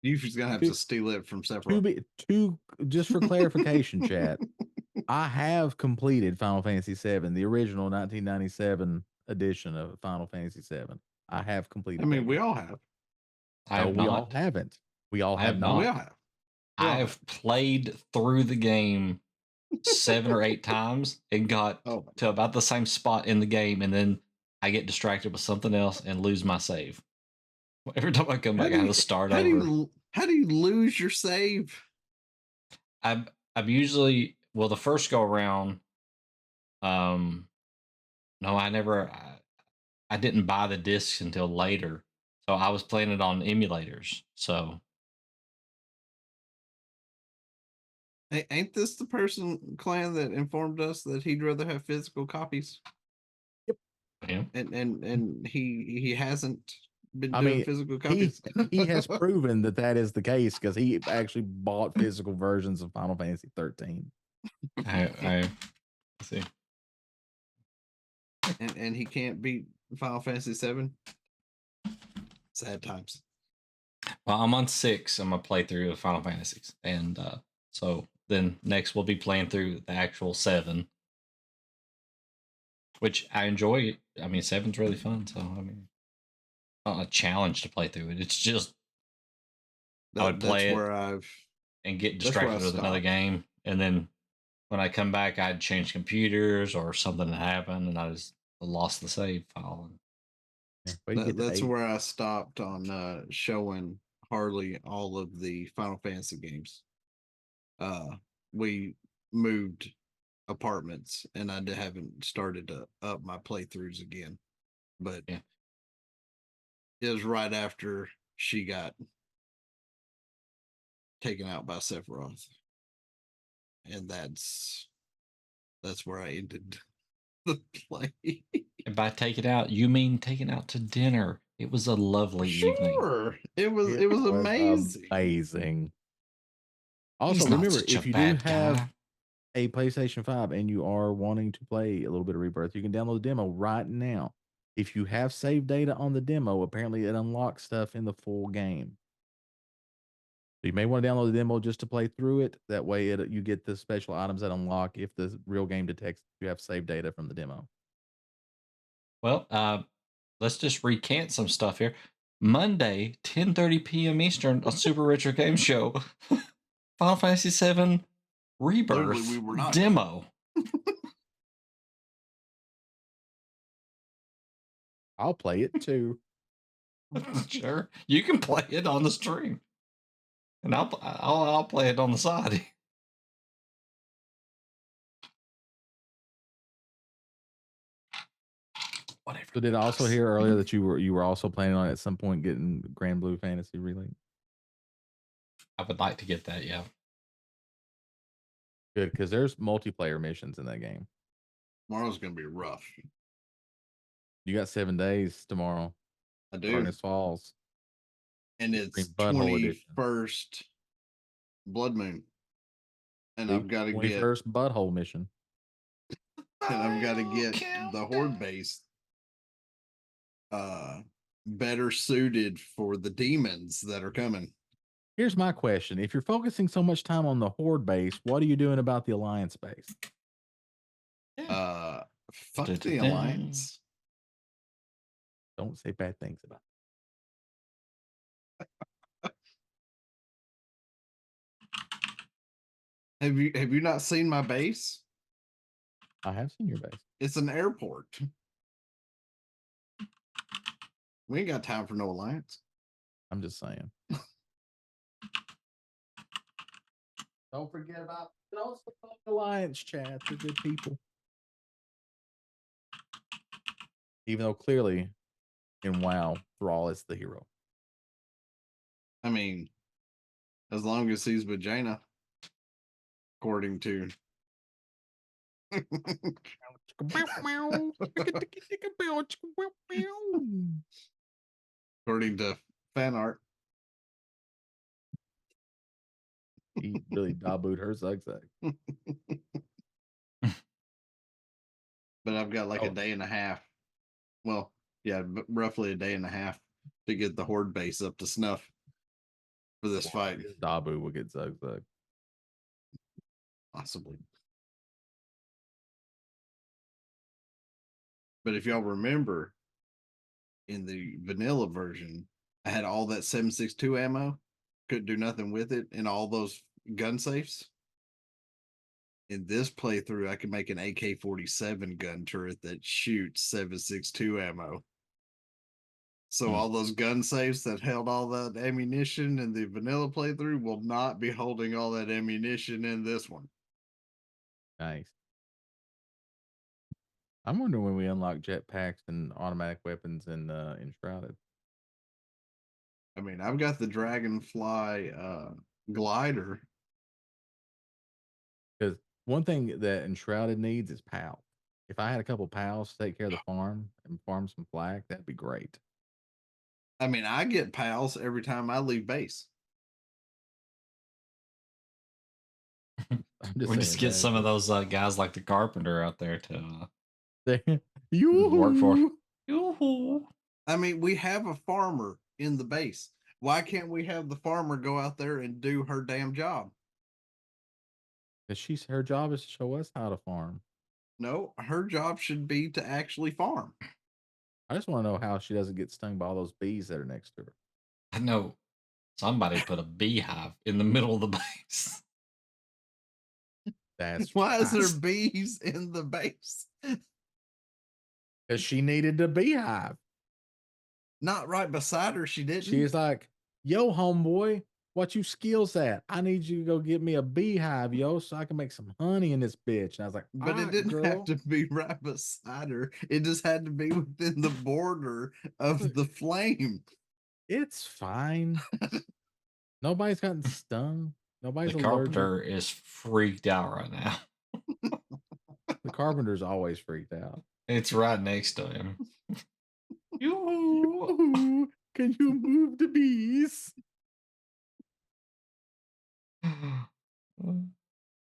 Yuffie's gonna have To- to steal it from To Sephiroth. be just for clarification, chat, I have completed Final Fantasy VII, the original 1997 edition of Final Fantasy VII. I have completed. I mean, that we game. all have. I No, have we all not. haven't. We all I have have not. We not. all have. We all I've played through the game 7 or 8 times and got Oh my to about the same spot in the game, and then I get distracted with something else and lose my save. Every time I come back, I have to start how over. how do you lose your save? I'm usually, well, the first go around. No, I didn't buy the discs until later, so I was playing it on emulators. So Ain't this the clan that informed us that he'd rather have physical copies? yeah, And he hasn't been I doing mean, physical he copies. he has proven that is the case because he actually bought physical versions of Final Fantasy 13. I see. and he can't beat Final Fantasy 7. Sad times. Well, I'm on 6. I'm gonna play through the Final Fantasies, and so then next we'll be playing through the actual 7, which I enjoy. I mean, 7's really fun. So I mean, not a challenge to play through it. It's just I would That's play it where I've and get that's where I distracted with another stopped. game, and then when I come back, I'd change computers or something had happened, and I just lost the save file. Yeah, way to get to That's 8. where I stopped on showing Harley all of the Final Fantasy games. We moved apartments, and I haven't started to up my playthroughs again. But Yeah. it was right after she got taken out by Sephiroth, and that's where I ended the play. And by take it out, you mean taking out to dinner. It was a lovely evening. Sure, it was amazing. Amazing. Also, He's not remember, such a if you do bad have guy. a PlayStation 5 and you are wanting to play a little bit of Rebirth, you can download the demo right now. If you have save data on the demo, apparently it unlocks stuff in the full game. So you may want to download the demo just to play through it. That way you get the special items that unlock if the real game detects you have save data from the demo. Well, let's just recant some stuff here. Monday, 10:30 p.m. Eastern on Super Retro Game Show. Final Fantasy VII Rebirth Literally, we were not demo. I'll play it too. Sure, you can play it on the stream, and I'll play it on the side. Whatever. So did I also hear earlier that you were also planning on at some point getting Grand Blue Fantasy Relink? I would like to get that. Yeah. Good, because there's multiplayer missions in that game. Tomorrow's gonna be rough. You got 7 days tomorrow. I do, Darkness Falls. and it's Butthole edition. 21st Blood Moon, and I've got to get 21st Butthole mission. and I've got to get the Horde base better suited for the demons that are coming. Here's my question. If you're focusing so much time on the Horde base, what are you doing about the Alliance base? Fuck the Alliance. Don't say bad things about it. Have you not seen my base? I have seen your base. It's an airport. We ain't got time for no Alliance. I'm just saying. Don't forget about those Alliance chat. They're good people. Even though clearly in WoW, Thrall is the hero. I mean, as long as he's with Jaina, according to. According to fan art. He really dabooed her zigzag. But I've got like a Oh. day and a half. Well, yeah, roughly a day and a half to get the horde base up to snuff for this fight. Dabu will get zigzag. Possibly. But if y'all remember, in the vanilla version, I had all that 7.62 ammo, couldn't do nothing with it, and all those gun safes. In this playthrough, I can make an AK-47 gun turret that shoots 7.62 ammo. So all those gun safes that held all that ammunition in the vanilla playthrough will not be holding all that ammunition in this one. Nice. I'm wondering when we unlock jetpacks and automatic weapons in Enshrouded. I mean, I've got the Dragonfly glider. Because one thing that Enshrouded needs is PAL. If I had a couple pals to take care of the farm and farm some flak, that'd be great. I mean, I get pals every time I leave base. We just get some of those guys like the carpenter out there to work for. Yoo-hoo. I mean, we have a farmer in the base. Why can't we have the farmer go out there and do her damn job? Because her job is to show us how to farm. No, her job should be to actually farm. I just want to know how she doesn't get stung by all those bees that are next to her. I know somebody put a beehive in the middle of the base. That's why is right. there bees in the base? Because she needed a beehive. Not right beside her, she didn't. She's like, yo, homeboy, what you skills at? I need you to go get me a beehive, yo, so I can make some honey in this bitch. And I was like, but it didn't have to be right beside her. It just had to be within the border of the flame. It's fine. Nobody's gotten stung. Nobody's The allergic. carpenter is freaked out right now. The carpenter's always freaked out. It's right next to him. Yoo-hoo, can you move the bees? I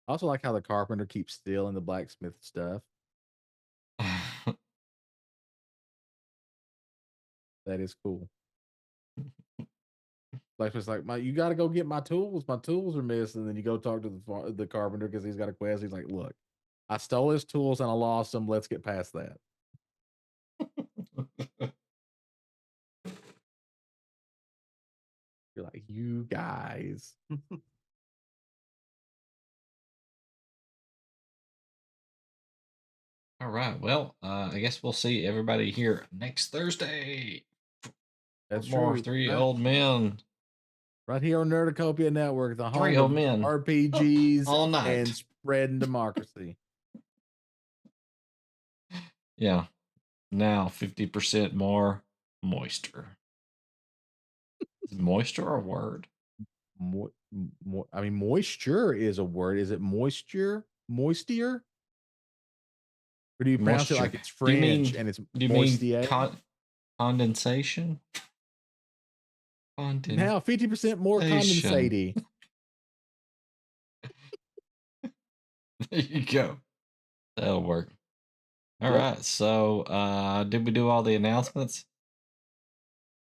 also like how the carpenter keeps stealing the blacksmith stuff. That is cool. Blacksmith's like, you got to go get my tools. My tools are missing. And then you go talk to the carpenter because he's got a quest. He's like, look, I stole his tools and I lost them. Let's get past that. You're like, you guys. All right. Well, I guess we'll see everybody here next Thursday. That's more true. Three Old Men. Right here on Nerdacopia Network, the home Three of old men. RPGs All night. and spreading democracy. Yeah. Now 50% more moisture. Is moisture a word? I mean, moisture is a word. Is it moisture? Moisture? Or do you pronounce it like it's French and it's moisture? Condensation? Now 50% more condensate. There you go. That'll work. All right. So did we do all the announcements?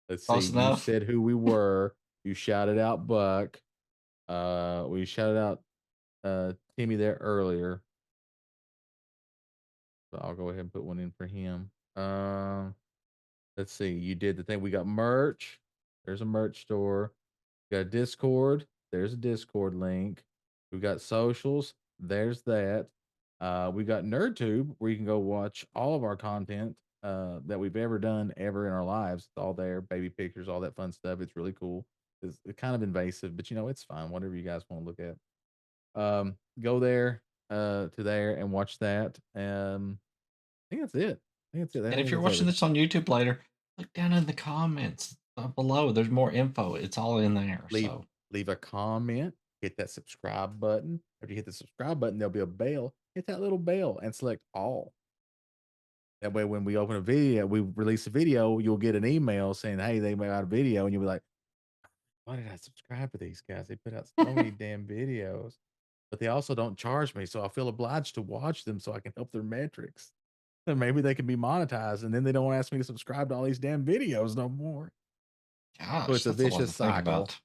Let's Close see. enough? You said who we were. You shouted out Buck. We shouted out Timmy there earlier. So I'll go ahead and put one in for him. Let's see. You did the thing. We got merch. There's a merch store. We got a Discord. There's a Discord link. We got socials. There's that. We got NerdTube, where you can go watch all of our content that we've ever done ever in our lives. It's all there. Baby pictures, all that fun stuff. It's really cool. It's kind of invasive, but it's fine. Whatever you guys want to look at. Go there to there and watch that. I think that's it. And if you're watching this on YouTube later, Look down in the comments below. There's more info. It's all in there. Leave So leave a comment, hit that subscribe button. After you hit the subscribe button, there'll be a bell. Hit that little bell and select all. That way, when we open a video, we release a video, you'll get an email saying, "Hey, they made out a video," and you'll be like, "Why did I subscribe to these guys? They put out so many damn videos." But they also don't charge me, so I feel obliged to watch them so I can help their metrics. And maybe they can be monetized, and then they don't ask me to subscribe to all these damn videos no more. So gosh, it's a that's a lot to vicious think cycle. about.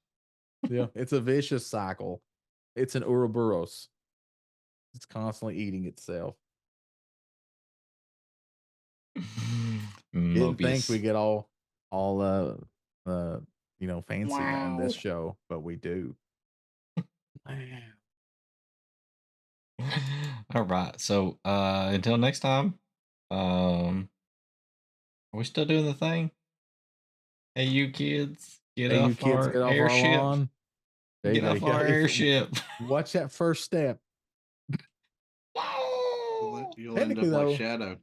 Yeah, it's a vicious cycle. It's an Ouroboros. It's constantly eating itself. Didn't think we Mobius. get all fancy on this show, but we do. Man. All right. So until next time, are we still doing the thing? Hey, you kids, get Hey, you off kids, our get off our airship. lawn. There you Get go. off our airship. Watch that first step. You'll end Technically, up like though, Shadow.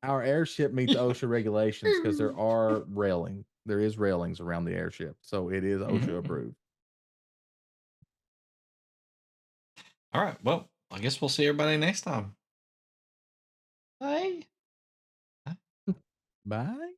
our airship meets OSHA regulations because there are railing. There is railings around the airship, so it is OSHA approved. All right. Well, I guess we'll see everybody next time. Bye. Bye.